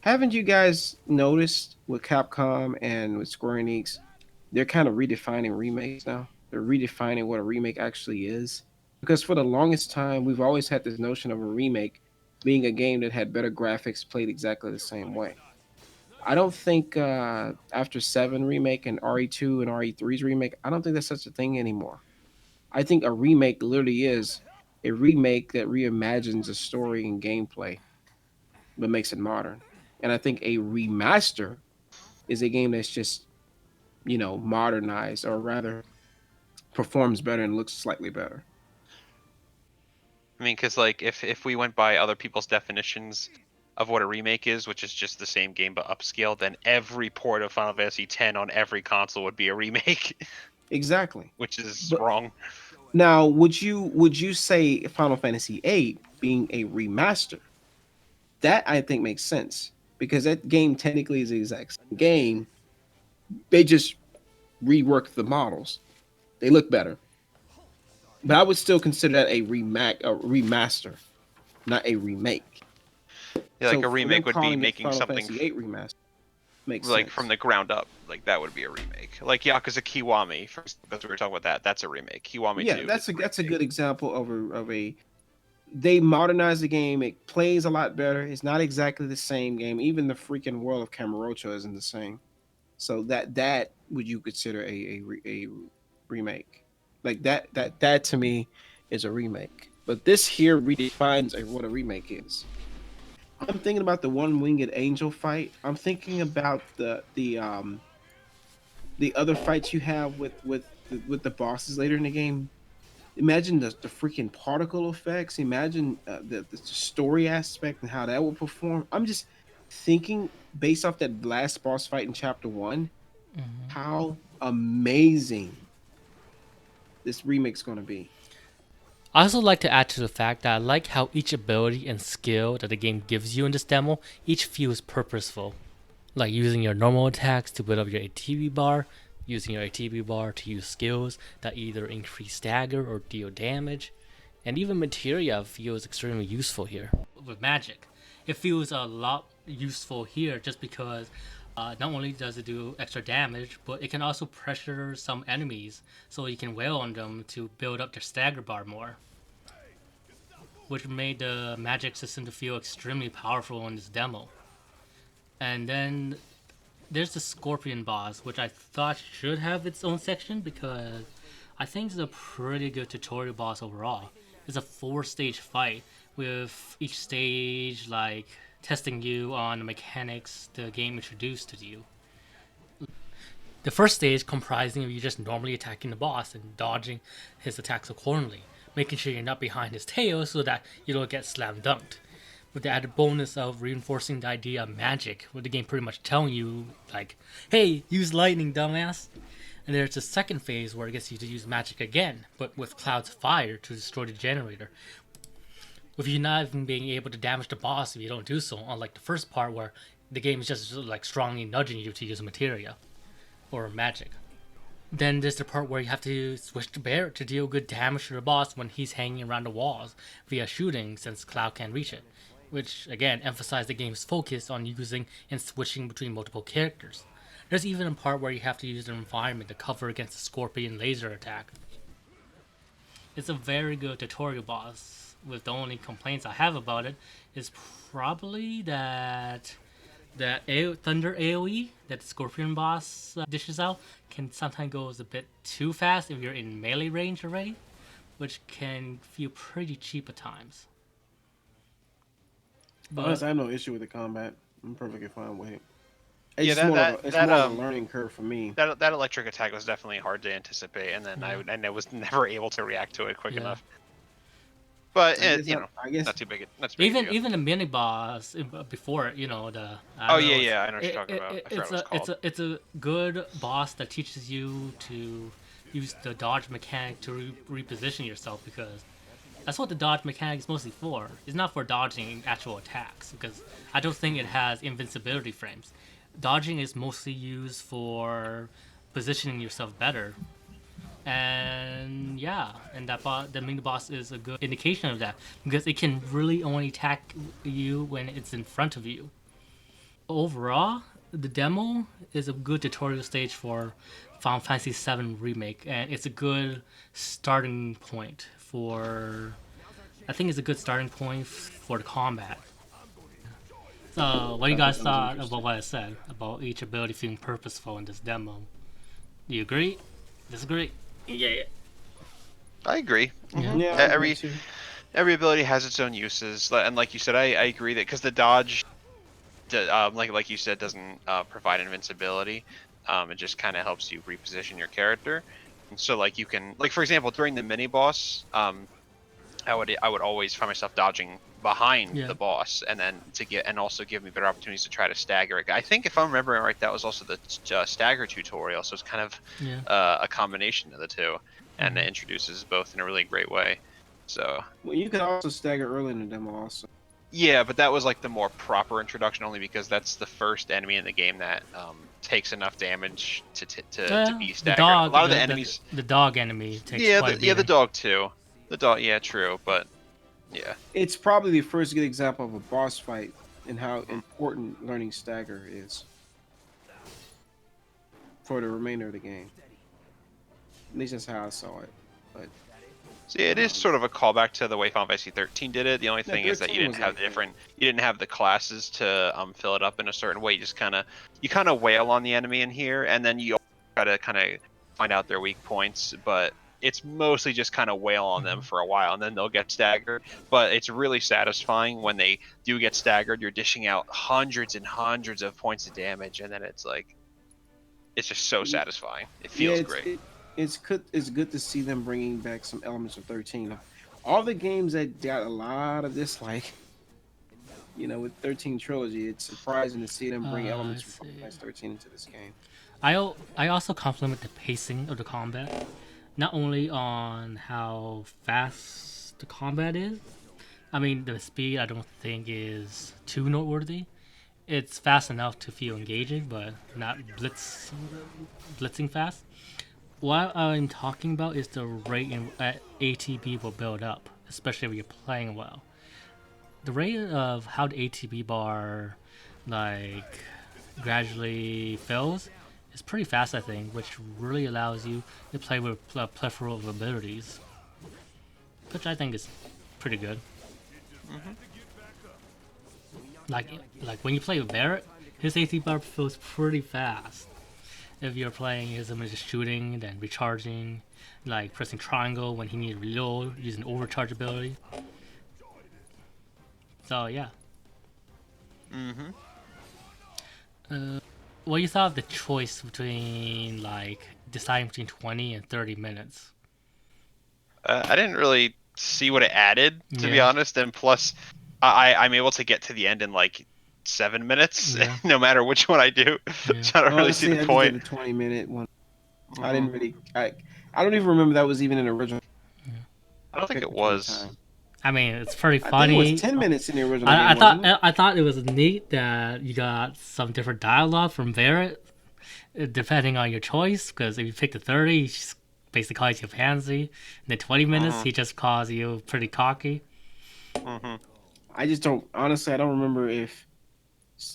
Haven't you guys noticed with Capcom and with Square Enix, they're kind of redefining remakes now? They're redefining what a remake actually is. Because for the longest time, we've always had this notion of a remake being a game that had better graphics played exactly the same way. I don't think after 7 remake and RE2 and RE3's remake, I don't think that's such a thing anymore. I think a remake literally is a remake that reimagines a story and gameplay but makes it modern. And I think a remaster is a game that's just, modernized or rather performs better and looks slightly better. I mean, because like if we went by other people's definitions of what a remake is, which is just the same game but upscaled, then every port of Final Fantasy X on every console would be a remake, Exactly. which is But wrong. now would you say Final Fantasy VIII being a remaster? That I think makes sense because that game technically is the exact same game. They just reworked the models. They look better. But I would still consider that a remaster, not a remake. Yeah, like So a for them remake would be calling it making Final something Fantasy VIII remaster makes like from sense. the ground up. Like that would be a remake. Like Yakuza Kiwami, for because we were talking about that. That's a remake. Kiwami Yeah, 2 is that's a a that's a remake. good example of a they modernized the game. It plays a lot better. It's not exactly the same game. Even the freaking world of Camarocho isn't the same. So that would you consider a remake? Like that to me is a remake. But this here redefines what a remake is. I'm thinking about the one winged angel fight. I'm thinking about the other fights you have with the bosses later in the game. Imagine the freaking particle effects. Imagine the story aspect and how that will perform. I'm just thinking based off that last boss fight in chapter one, Hmm. how amazing this remake's going to be. I also like to add to the fact that I like how each ability and skill that the game gives you in this demo each feels purposeful. Like using your normal attacks to build up your ATB bar, using your ATB bar to use skills that either increase stagger or deal damage, and even materia feels extremely useful here. With magic, it feels a lot useful here just because not only does it do extra damage, but it can also pressure some enemies so you can wail on them to build up their stagger bar more, which made the magic system to feel extremely powerful in this demo. And then there's the Scorpion boss, which I thought should have its own section because I think it's a pretty good tutorial boss overall. It's a 4-stage fight with each stage like testing you on the mechanics the game introduced to you. The first stage comprising of you just normally attacking the boss and dodging his attacks accordingly, making sure you're not behind his tail so that you don't get slam dunked. With the added bonus of reinforcing the idea of magic, with the game pretty much telling you, like, hey, use lightning, dumbass. And there's the second phase where it gets you to use magic again, but with Cloud's fire to destroy the generator, with you not even being able to damage the boss if you don't do so, unlike the first part where the game is just like strongly nudging you to use materia or magic. Then there's the part where you have to switch to Bear to deal good damage to the boss when he's hanging around the walls via shooting since Cloud can't reach it, which again emphasizes the game's focus on using and switching between multiple characters. There's even a part where you have to use an environment to cover against a scorpion laser attack. It's a very good tutorial boss, with the only complaints I have about it is probably that Thunder AoE that the Scorpion boss dishes out can sometimes go a bit too fast if you're in melee range already, which can feel pretty cheap at times. But Honestly, I have no issue with the combat. I'm perfectly fine with it. It's Yeah, just that more of that a it's that more of a learning curve for me. that electric attack was definitely hard to anticipate, and then yeah, I was never able to react to it quick yeah. enough. But I guess I guess not too big. Not too big. A deal. Even the mini boss before it, the I Oh don't know, yeah, I know what you're talking about. I forgot what it was called. it's a good boss that teaches you to use the dodge mechanic to reposition yourself, because that's what the dodge mechanic is mostly for. It's not for dodging actual attacks, because I don't think it has invincibility frames. Dodging is mostly used for positioning yourself better. And yeah, and the mini boss is a good indication of that, because it can really only attack you when it's in front of you. Overall, the demo is a good tutorial stage for Final Fantasy VII Remake, and it's a good starting point for. I think it's a good starting point for the combat. So, what do you guys thought about what I said about each ability feeling purposeful in this demo? Do you agree? Disagree? Yeah. I agree. Mhm. Yeah, I agree too. Every ability has its own uses, and like you said, I agree that because the dodge, like you said, doesn't provide invincibility. It just kind of helps you reposition your character. And so like you can, like for example, during the mini boss, I would always find myself dodging behind the boss, and then also give me better opportunities to try to stagger it. I think if I'm remembering right, that was also the stagger tutorial, so it's kind of a combination of the two, and it introduces both in a really great way. So well, you could also stagger early in the demo also. yeah, but that was like the more proper introduction, only because that's the first enemy in the game that takes enough damage to be staggered. A lot of the enemies, the dog enemy takes the dog too. The dog, yeah, true, but yeah. It's probably the first good example of a boss fight and how important learning stagger is for the remainder of the game. At least that's how I saw it. But see, it is sort of a callback to the way Final Fantasy 13 did it. The only thing is that you didn't have you didn't have the classes to fill it up in a certain way. You just kind of wail on the enemy in here, and then you try to kind of find out their weak points, but it's mostly just kind of wail on them for a while, and then they'll get staggered. But it's really satisfying when they do get staggered. You're dishing out hundreds and hundreds of points of damage, and then it's just so satisfying. It feels great. It's good to see them bringing back some elements of 13. All the games that got a lot of dislike, with 13 trilogy, it's surprising to see them bring elements from 13 into this game. I also compliment the pacing of the combat. Not only on how fast the combat is, I mean, the speed I don't think is too noteworthy. It's fast enough to feel engaging, but not blitzing fast. What I'm talking about is the rate at ATB will build up, especially when you're playing well. The rate of how the ATB bar gradually fills is pretty fast, I think, which really allows you to play with a plethora of abilities, which I think is pretty good. Like when you play with Barrett, his AT bar fills pretty fast. If you're playing him just shooting, then recharging, like pressing triangle when he needs to reload, using overcharge ability. So yeah. What you thought of the choice between deciding between 20 and 30 minutes? I didn't really see what it added, to be honest, and plus, I'm able to get to the end in 7 minutes, no matter which one I do. So I don't really see the point. I did the 20-minute one. I didn't really. I don't even remember that was even an original. I don't think it was. I mean, it's pretty funny. I think it was 10 minutes in the original game, I thought it was neat that you got some different dialogue from Barrett, depending on your choice. Because if you pick the 30, he just basically calls you a pansy. In the 20 minutes, he just calls you pretty cocky. I just don't. Honestly, I don't remember if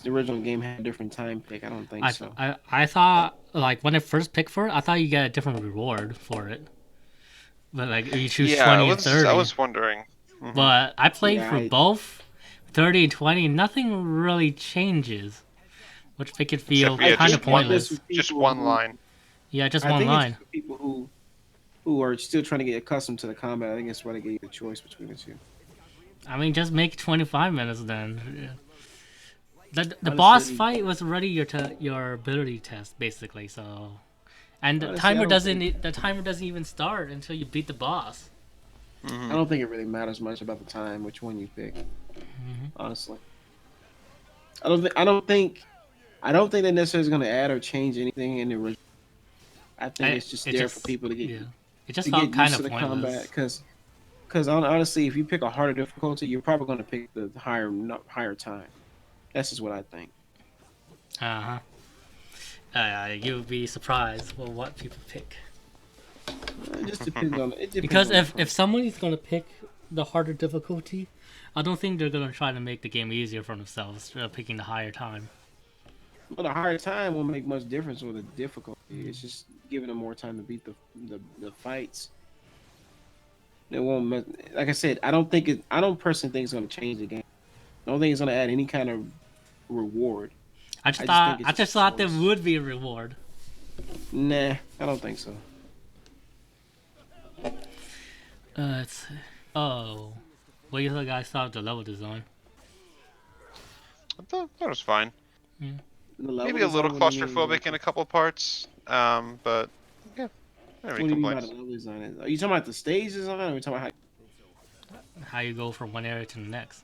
the original game had a different time pick. I don't think so. I thought when I first picked for it, I thought you get a different reward for it. But if you choose 20 and 30. I was wondering. But I played for both 30 and 20, and nothing really changes, which make it feel kind of pointless. Just one line. Yeah, just one line. It's for people who are still trying to get accustomed to the combat. I think that's why they gave you the choice between the two. I mean, just make 25 minutes then. The boss fight was already your ability test, basically. So, and the timer doesn't even start until you beat the boss. I don't think it really matters much about the time which one you pick. Hmm. Honestly, I don't think that necessarily is going to add or change anything in the original. I think it's just It there for just people to get yeah, it just to felt get kind used to of the combat pointless. because honestly, if you pick a harder difficulty, you're probably going to pick the higher time. That's just what I think. Uh huh. You'll be surprised with what people pick. It just depends on it depends Because on the if person. somebody's gonna pick the harder difficulty, I don't think they're gonna try to make the game easier for themselves, picking the higher time. But a higher time won't make much difference with the difficulty. It's just giving them more time to beat the fights. It won't. Like I said, I don't think it. I don't personally think it's going to change the game. I don't think it's going to add any kind of reward. I just think it's I just just a thought there choice. would be a reward. Nah, I don't think so. It's oh, what do you guys thought of the level design? I thought that was fine. Yeah. The level Maybe a little design. What do you mean claustrophobic in exactly? a couple parts. But yeah, I don't have any What do you mean by the complaints. level design? Are you talking about the stage design? Or are you talking about How you go from one area to the next.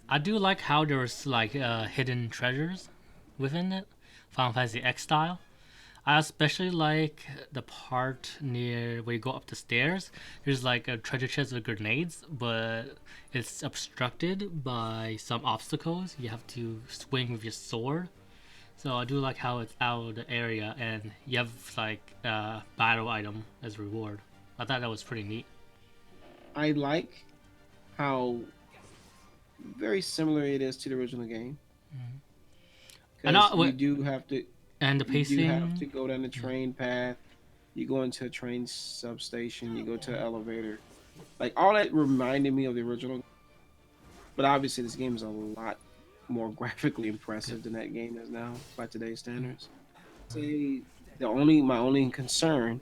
I do like how there's like hidden treasures within it, Final Fantasy X style. I especially like the part near where you go up the stairs. There's like a treasure chest with grenades, but it's obstructed by some obstacles. You have to swing with your sword. So I do like how it's out of the area and you have like a battle item as reward. I thought that was pretty neat. I like how very similar it is to the original game And because and the you do have pacing. to go down the train path. You go into a train substation. You go to an elevator. Like all that reminded me of the original. But obviously, this game is a lot more graphically impressive than that game is now by today's standards. Say the only my only concern,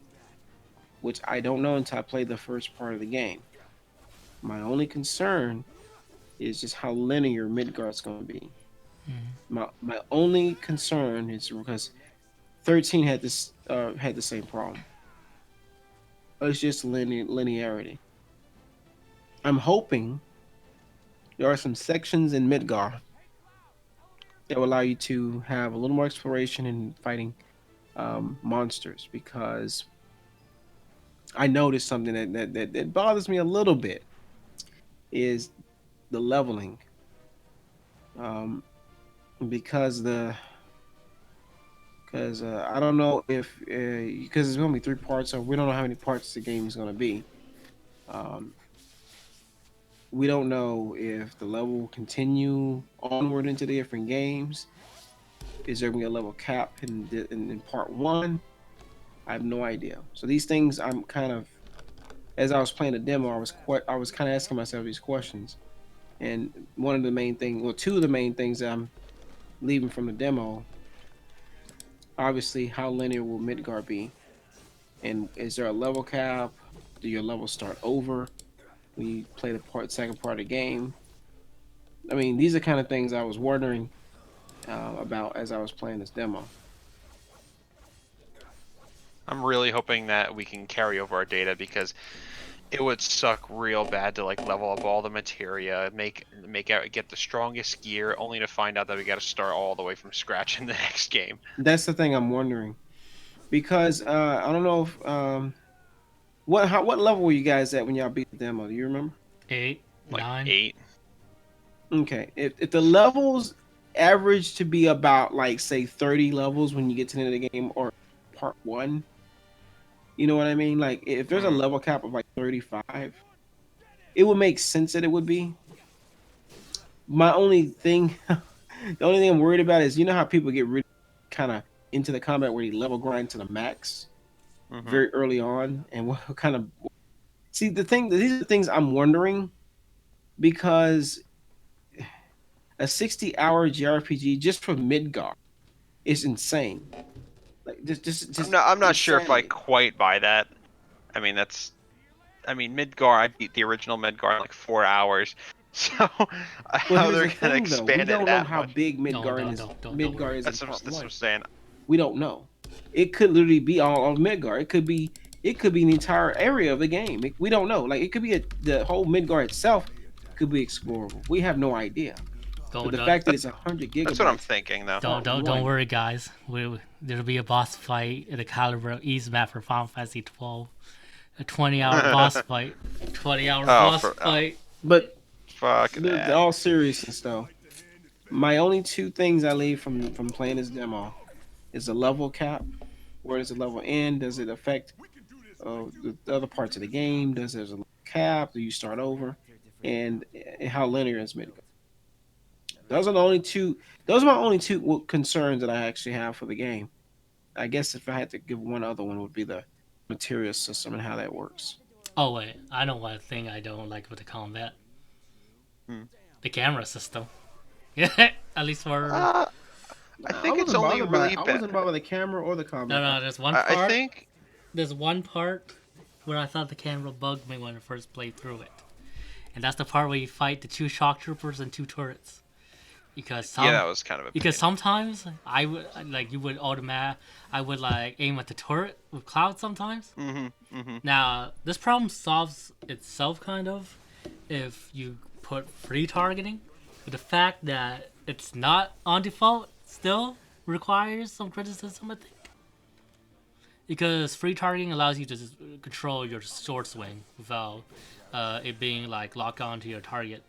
which I don't know until I play the first part of the game. My only concern is just how linear Midgard's going to be. My only concern is because 13 had the same problem. It's just linearity. I'm hoping there are some sections in Midgar that will allow you to have a little more exploration in fighting monsters because I noticed something that bothers me a little bit is the leveling. Um, because the because I don't know if because it's gonna be three parts, so we don't know how many parts the game is gonna be. Um, we don't know if the level will continue onward into the different games. Is there gonna be a level cap in part one? I have no idea. So these things, I'm kind of as I was playing the demo, I was kind of asking myself these questions. And one of the main things, well, two of the main things that I'm leaving from the demo, obviously, how linear will Midgar be? And is there a level cap? Do your levels start over when you play the second part of the game? I mean, these are kind of things I was wondering about as I was playing this demo. I'm really hoping that we can carry over our data because it would suck real bad to like level up all the materia, get the strongest gear, only to find out that we got to start all the way from scratch in the next game. That's the thing I'm wondering because I don't know if what level were you guys at when y'all beat the demo? Do you remember? Eight, Like 9. 8. Okay, if the levels average to be about like say 30 levels when you get to the end of the game or part one, you know what I mean? Like if there's a Mm. level cap of like 35, it would make sense that it would be. My only thing, the only thing I'm worried about is you know how people get really kind of into the combat where they level grind to the max Mm-hmm. very early on, and what kind of see the thing. These are the things I'm wondering because a 60-hour JRPG just for Midgar is insane. Like just I'm not sure if I insanity. quite buy that. I mean, Midgar. I beat the original Midgar in like 4 hours. So Well, how here's they're the gonna thing though. We expand it don't know that how much? big No, don't Midgar worry. is in part That's what one. I'm saying. We don't know. It could literally be all of Midgar. It could be It could be the entire area of the game. We don't know. Like it could be the whole Midgar itself could be explorable. We have no idea. But Don't the don't fact that it's 100 That's what I'm gigabytes, thinking, though. don't part don't, don't one. worry, guys. There'll be a boss fight at the caliber of Ease map for Final Fantasy 12. A 20-hour boss fight. 20-hour boss fight. But Fuck the that. all seriousness though, my only two things I leave from playing this demo is the level cap. Where does the level end? Does it affect the other parts of the game? Does there's a cap? Do you start over? And how linear is mid? Those are the only two. Those are my only two concerns that I actually have for the game. I guess if I had to give one other one, would be the material system and how that works. Oh wait, I know one thing I don't like with the combat. Hmm. The camera system. Yeah, at least for I think it's wasn't only bothered by, really I wasn't bothered by the camera or the combat. no. There's one I part. think There's one part where I thought the camera bugged me when I first played through it, and that's the part where you fight the two shock troopers and two turrets. Because that was kind of a because pain. sometimes I would you would I would like aim at the turret with Cloud sometimes. Now this problem solves itself kind of if you put free targeting, but the fact that it's not on default still requires some criticism, I think. Because free targeting allows you to just control your sword swing without it being like locked onto your target.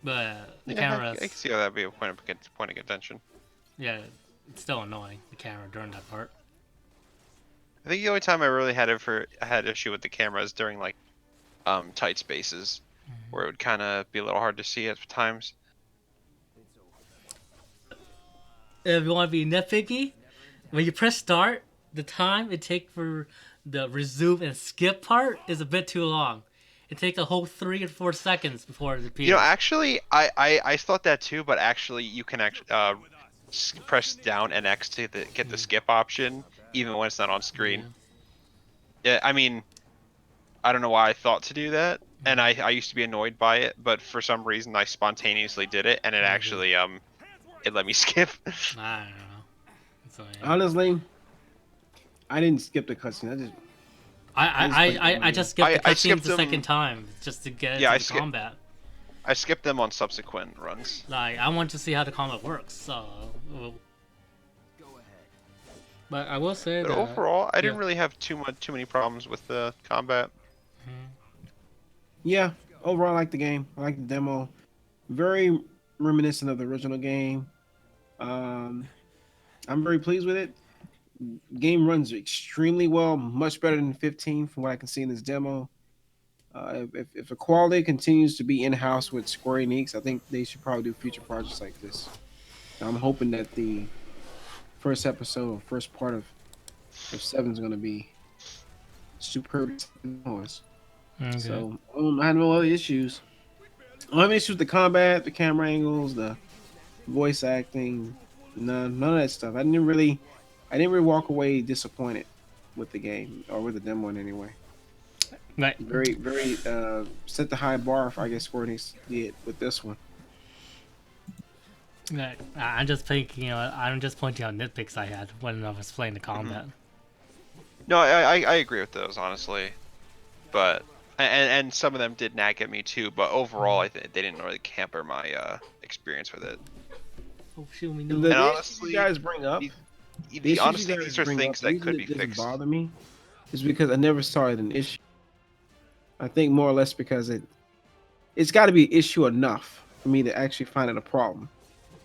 But the camera, I can see how that'd be a point of contention. yeah, it's still annoying, the camera during that part. I think the only time I really had issue with the camera is during like tight spaces, where it would kind of be a little hard to see at times. If you want to be nitpicky, when you press start, the time it takes for the resume and skip part is a bit too long. It takes a whole 3 or 4 seconds before it appears. You know, actually, I thought that too, but actually, you can actually press down and X to get the skip option, even when it's not on screen. Yeah, I mean, I don't know why I thought to do that, and I used to be annoyed by it, but for some reason I spontaneously did it, and it actually it let me skip. I don't know. So, yeah. Honestly, I didn't skip the cutscene. I just skipped the I cutscenes skipped the them- second time just to get Yeah, into the combat. I skipped them on subsequent runs. Like, I want to see how the combat works, so... But I will say But that... overall, I didn't really have too many problems with the combat. Yeah, overall, I like the game. I like the demo. Very reminiscent of the original game. I'm very pleased with it. Game runs extremely well, much better than 15 from what I can see in this demo. If the quality continues to be in-house with Square Enix, I think they should probably do future projects like this. I'm hoping that the first episode or first part of 7 is going to be superb. Okay. So I have no other issues. I don't have issues with the combat, the camera angles, the voice acting, none of that stuff. I didn't really walk away disappointed with the game or with the demo in any way. Right. Very set the high bar for I guess Square Enix did with this one. Right. I'm just thinking, I'm just pointing out nitpicks I had when I was playing the combat. No, I agree with those, honestly. But and some of them did nag at me too, but overall they didn't really camper my experience with it. Oh, shoot me, The no. And issues honestly, you guys bring up, honestly, these are things that could be doesn't fixed. bother me is because I never saw it an issue. I think more or less because it's got to be an issue enough for me to actually find it a problem.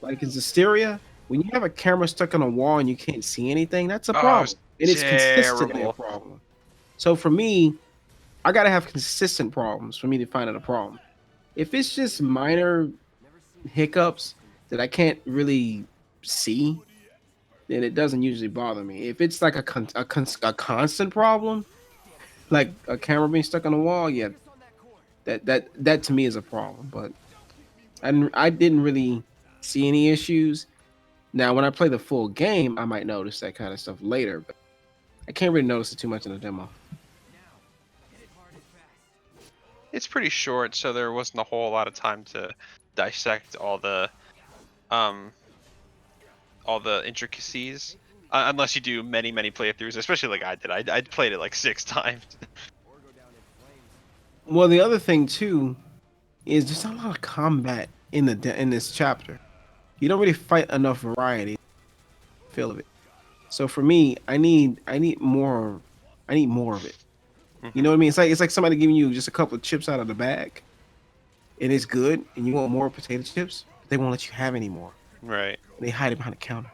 Like in Hysteria, when you have a camera stuck on a wall and you can't see anything, that's a problem. And it's consistently a problem. So for me, I gotta have consistent problems for me to find it a problem. If it's just minor hiccups that I can't really see, then it doesn't usually bother me. If it's like a constant problem, like a camera being stuck on a wall, yeah, that to me is a problem. But I didn't really see any issues. Now, when I play the full game, I might notice that kind of stuff later, but I can't really notice it too much in the demo. It's pretty short, so there wasn't a whole lot of time to dissect all the intricacies. Unless you do many playthroughs, especially like I did. I played it like 6 times. Well, the other thing too is just a lot of combat in this chapter. You don't really fight enough variety. Feel of it. So for me, I need more of it. You know what I mean? It's like somebody giving you just a couple of chips out of the bag, and it's good, and you want more potato chips, but they won't let you have any more. Right. They hide it behind the counter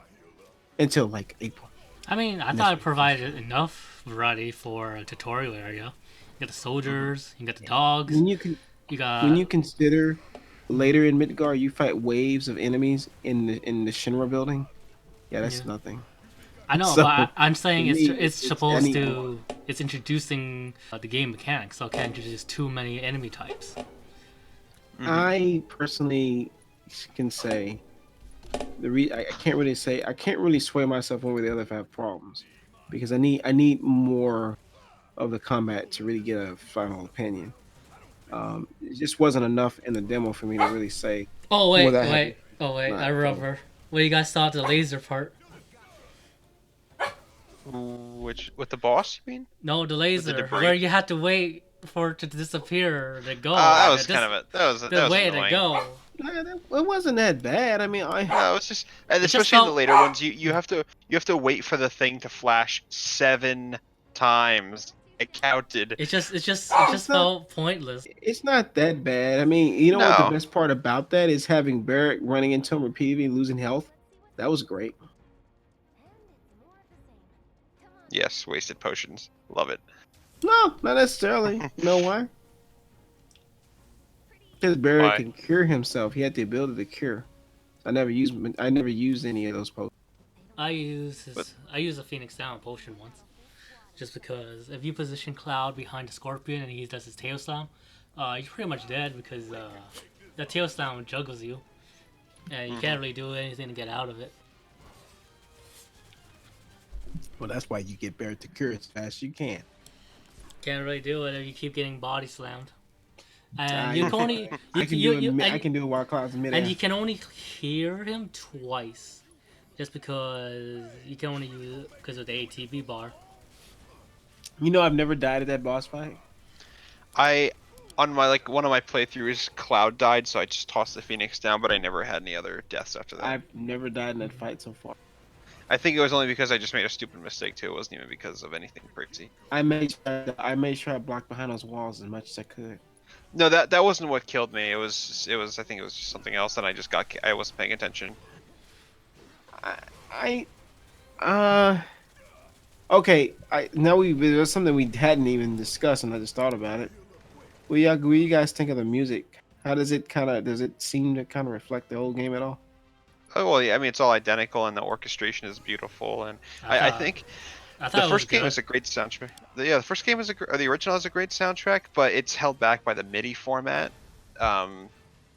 until like April. I mean, I thought it provided enough variety for a tutorial area. You got the soldiers, you got the dogs, When you can, you got. when you consider later in Midgar, you fight waves of enemies in the Shinra building. Yeah, that's Yeah. nothing. I know, So but I'm for saying me, it's I supposed need more. to. It's introducing the game mechanics, so it can't introduce too many enemy types. I personally can say I can't really say I can't really sway myself one way or the other if I have problems because I need more of the combat to really get a final opinion. It just wasn't enough in the demo for me to really say Oh whether wait, I had wait, oh wait, I not felt it. remember. What you guys thought the laser part? Which with the boss, you mean? No, the With the laser where debris? you had to wait for it to disappear or to go. That Like was that, kind just of the that was way to annoying. go. It wasn't that bad. I mean, No, it's just, and It just especially in the felt. later ones, you have to wait for the thing to flash 7 times. I counted. It just it's not felt pointless. it's not that bad. I mean, you know what the No. best part about that is having Barrett running into him repeatedly and losing health. That was great. Yes, wasted potions. Love it. No, not necessarily. You know why? Because Barrett Why? can cure himself. He had the ability to cure. I never used any of those potions. But I use a Phoenix Down potion once, just because if you position Cloud behind the Scorpion and he does his tail slam, you're pretty much dead because the tail slam juggles you, and you can't really do anything to get out of it. Well, that's why you get Barrett to cure as fast as you can. Can't really do it if you keep getting body slammed. And you I can only I can do it. I can do it while Cloud's in and midair. you can only hear him twice, just because you can only use it because of the ATB bar. You know, I've never died at that boss fight. I on my like one of my playthroughs, Cloud died, so I just tossed the Phoenix down, but I never had any other deaths after that. I've never died in that fight so far. I think it was only because I just made a stupid mistake too. It wasn't even because of anything crazy. I made sure I blocked behind those walls as much as I could. No, that wasn't what killed me. It was I think it was just something else, and I wasn't paying attention. I uh okay. There's something we hadn't even discussed, and I just thought about it. What do you guys think of the music? How does it seem to kind of reflect the old game at all? Oh well, yeah, I mean it's all identical, and the orchestration is beautiful, and I I thought think I the thought it was first game good. is a great soundtrack. The first game is or the original is a great soundtrack, but it's held back by the MIDI format. Um,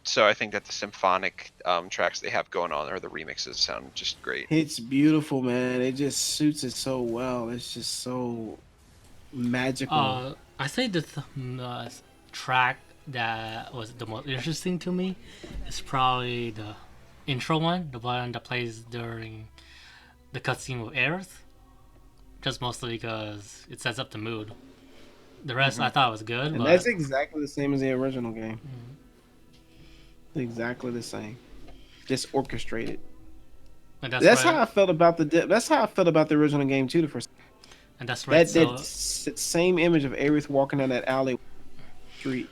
so I think that the symphonic tracks they have going on or the remixes sound just great. It's beautiful, man. It just suits it so well. It's just so magical. I say track that was the most interesting to me is probably the intro one, the one that plays during the cutscene with Aerith. Just mostly because it sets up the mood. The rest I thought was good, And but that's exactly the same as the original game. Exactly the same. Just orchestrated. and that's That's right. how I felt about that's how I felt about the original game too. The first And that's right. that So same image of Aerith walking down that alley street.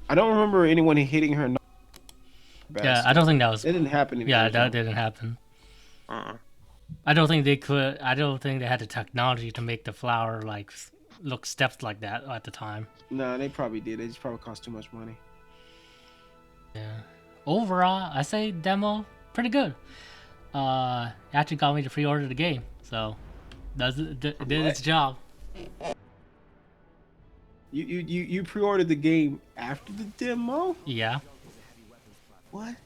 I don't remember anyone hitting her. yeah, I don't think that was. It didn't happen in the Yeah, original. that didn't happen. Uh, I don't think they could. I don't think they had the technology to make the flower like look stepped like that at the time. No, they probably did. It just probably cost too much money. Yeah. Overall, I say demo pretty good. It actually got me to pre-order the game, so it did its job. You pre-ordered the game after the demo? Yeah. What?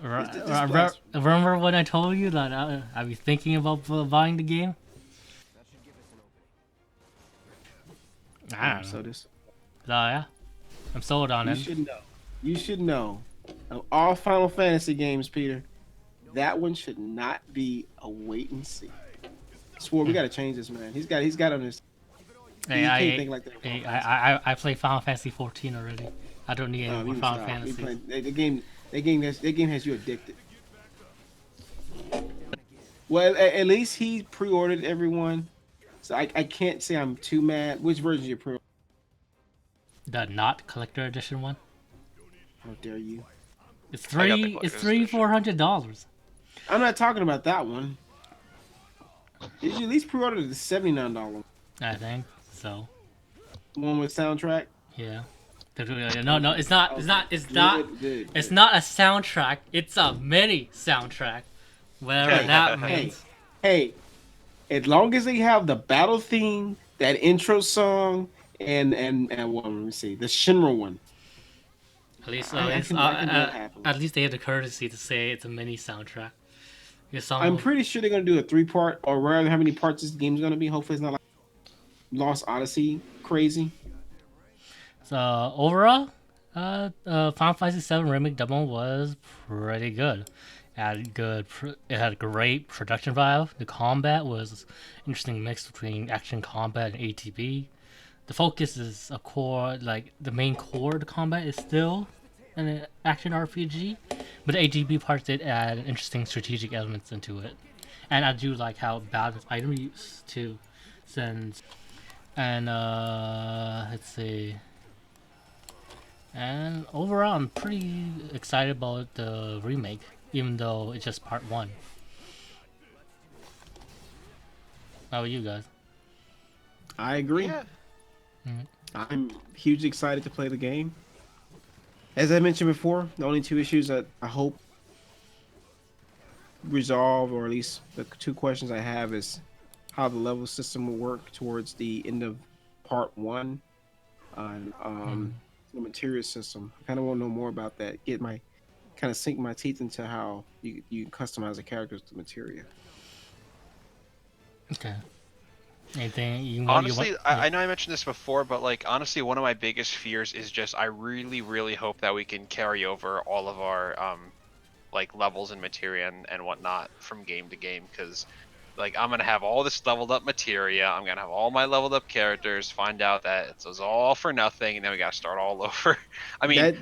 Remember when I told you that I'd be thinking about buying the game? I don't know. So this So yeah, I'm sold on you it. should know. You should know. Of all Final Fantasy games, Peter, that one should not be a wait and see. Swore we got to change this, man. He's got on his. Hey, He can't I, think like that. hey, I played Final Fantasy 14 already. I don't need any more You Final stop. Fantasies. The game has you addicted. Well, at least he pre-ordered everyone, so I can't say I'm too mad. Which version you pre? The not collector edition one. How dare you? It's I got the three. It's collector's three edition. $400. I'm not talking about that one. Did you at least pre-order the $79 I think so. one with soundtrack? Yeah. No, it's not. It's not. It's not. Good. It's not a soundtrack. It's a mini soundtrack. Whatever Hey, that hey, means. Hey, as long as they have the battle theme, that intro song, and well, let me see, the Shinra one. At least, I can do that happily. at least they have the courtesy to say it's a mini soundtrack. I'm pretty sure they're gonna do a 3-part, or rather, how many parts this game's gonna be. Hopefully, it's not like Lost Odyssey crazy. So overall, Final Fantasy VII Remake demo was pretty good. It had a great production value. The combat was interesting mix between action combat and ATB. The focus is a core, like the main core of the combat is still an action RPG, but the ATB parts did add interesting strategic elements into it. And I do like how it balanced item use too, since let's see. And overall, I'm pretty excited about the remake, even though it's just part 1. How about you guys? I agree. Yeah. I'm hugely excited to play the game. As I mentioned before, the only 2 issues that I hope resolve, or at least the 2 questions I have, is how the level system will work towards the end of part 1, and the material system. I kind of want to know more about that. Sink my teeth into how you customize the characters to materia. Okay. Anything you want? Honestly, Yeah. I know I mentioned this before, but like honestly, one of my biggest fears is just I really, really hope that we can carry over all of our like levels and materia and whatnot from game to game, because like I'm gonna have all this leveled up materia, I'm gonna have all my leveled up characters, find out that it was all for nothing, and then we gotta start all over. I mean,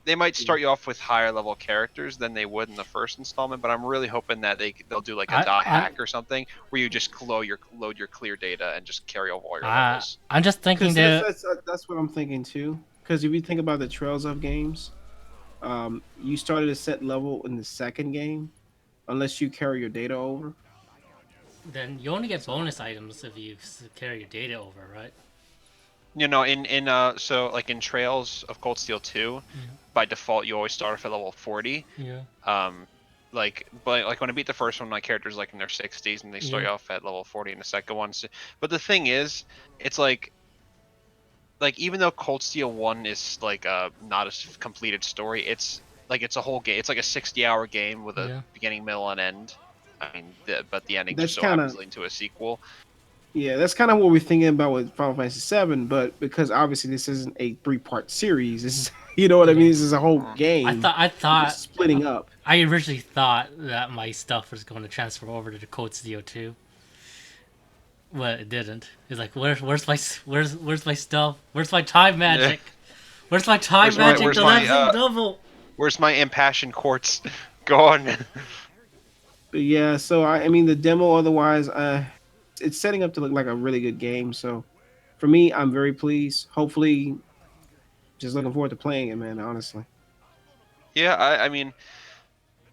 they might start you off with higher level characters than they would in the first installment, but I'm really hoping that they'll do like a dot hack or something where you just load your clear data and just carry over all your levels. I'm just thinking that's what I'm thinking too. Because if you think about the Trails of games, you started a set level in the second game, unless you carry your data over. then you only get bonus items if you carry your data over, right? You know, so like in Trails of Cold Steel 2, by default you always start off at level 40. Yeah. But when I beat the first one, my character's like in their 60s, and they start you off at level 40 in the second one. So, but the thing is, it's like even though Cold Steel 1 is like not a completed story, it's a whole game. It's like a 60-hour game with a beginning, middle, and end. I mean, but the ending just so happens to lead to a sequel. Yeah, that's kind of what we're thinking about with Final Fantasy VII, but because obviously this isn't a 3-part series, this is, you know what I mean? This is a whole game. I thought splitting up. I originally thought that my stuff was going to transfer over to the Code Steel 2, but it didn't. It's like, where's my stuff? Where's my time magic? Where's my time magic? Where's my double? Where's my impassioned quartz gone? But yeah, so I mean the demo otherwise, it's setting up to look like a really good game. So for me, I'm very pleased. Hopefully, just looking forward to playing it, man. Honestly. Yeah, I mean,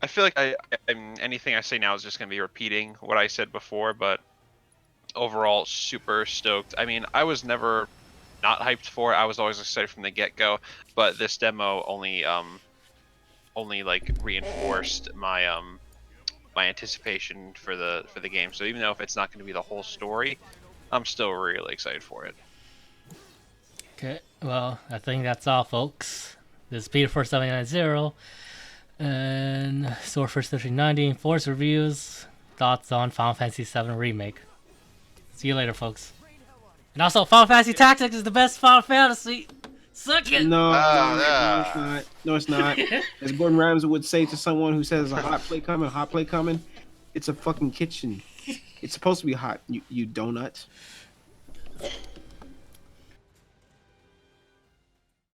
I feel like anything I say now is just gonna be repeating what I said before, but overall, super stoked. I mean, I was never not hyped for it. I was always excited from the get-go, but this demo only like reinforced my my anticipation for the game. So even though if it's not going to be the whole story, I'm still really excited for it. Okay, well, I think that's all, folks. This is Peter 4790 and Swordfish 1390 and ForestReviews. Thoughts on Final Fantasy VII Remake. See you later, folks. And also, Final Fantasy Tactics is the best Final Fantasy. Suck it. No, no, it's Ah, not. No, it's not. As Gordon Ramsay would say to someone who says a hot plate coming, it's a fucking kitchen. It's supposed to be hot. You donut.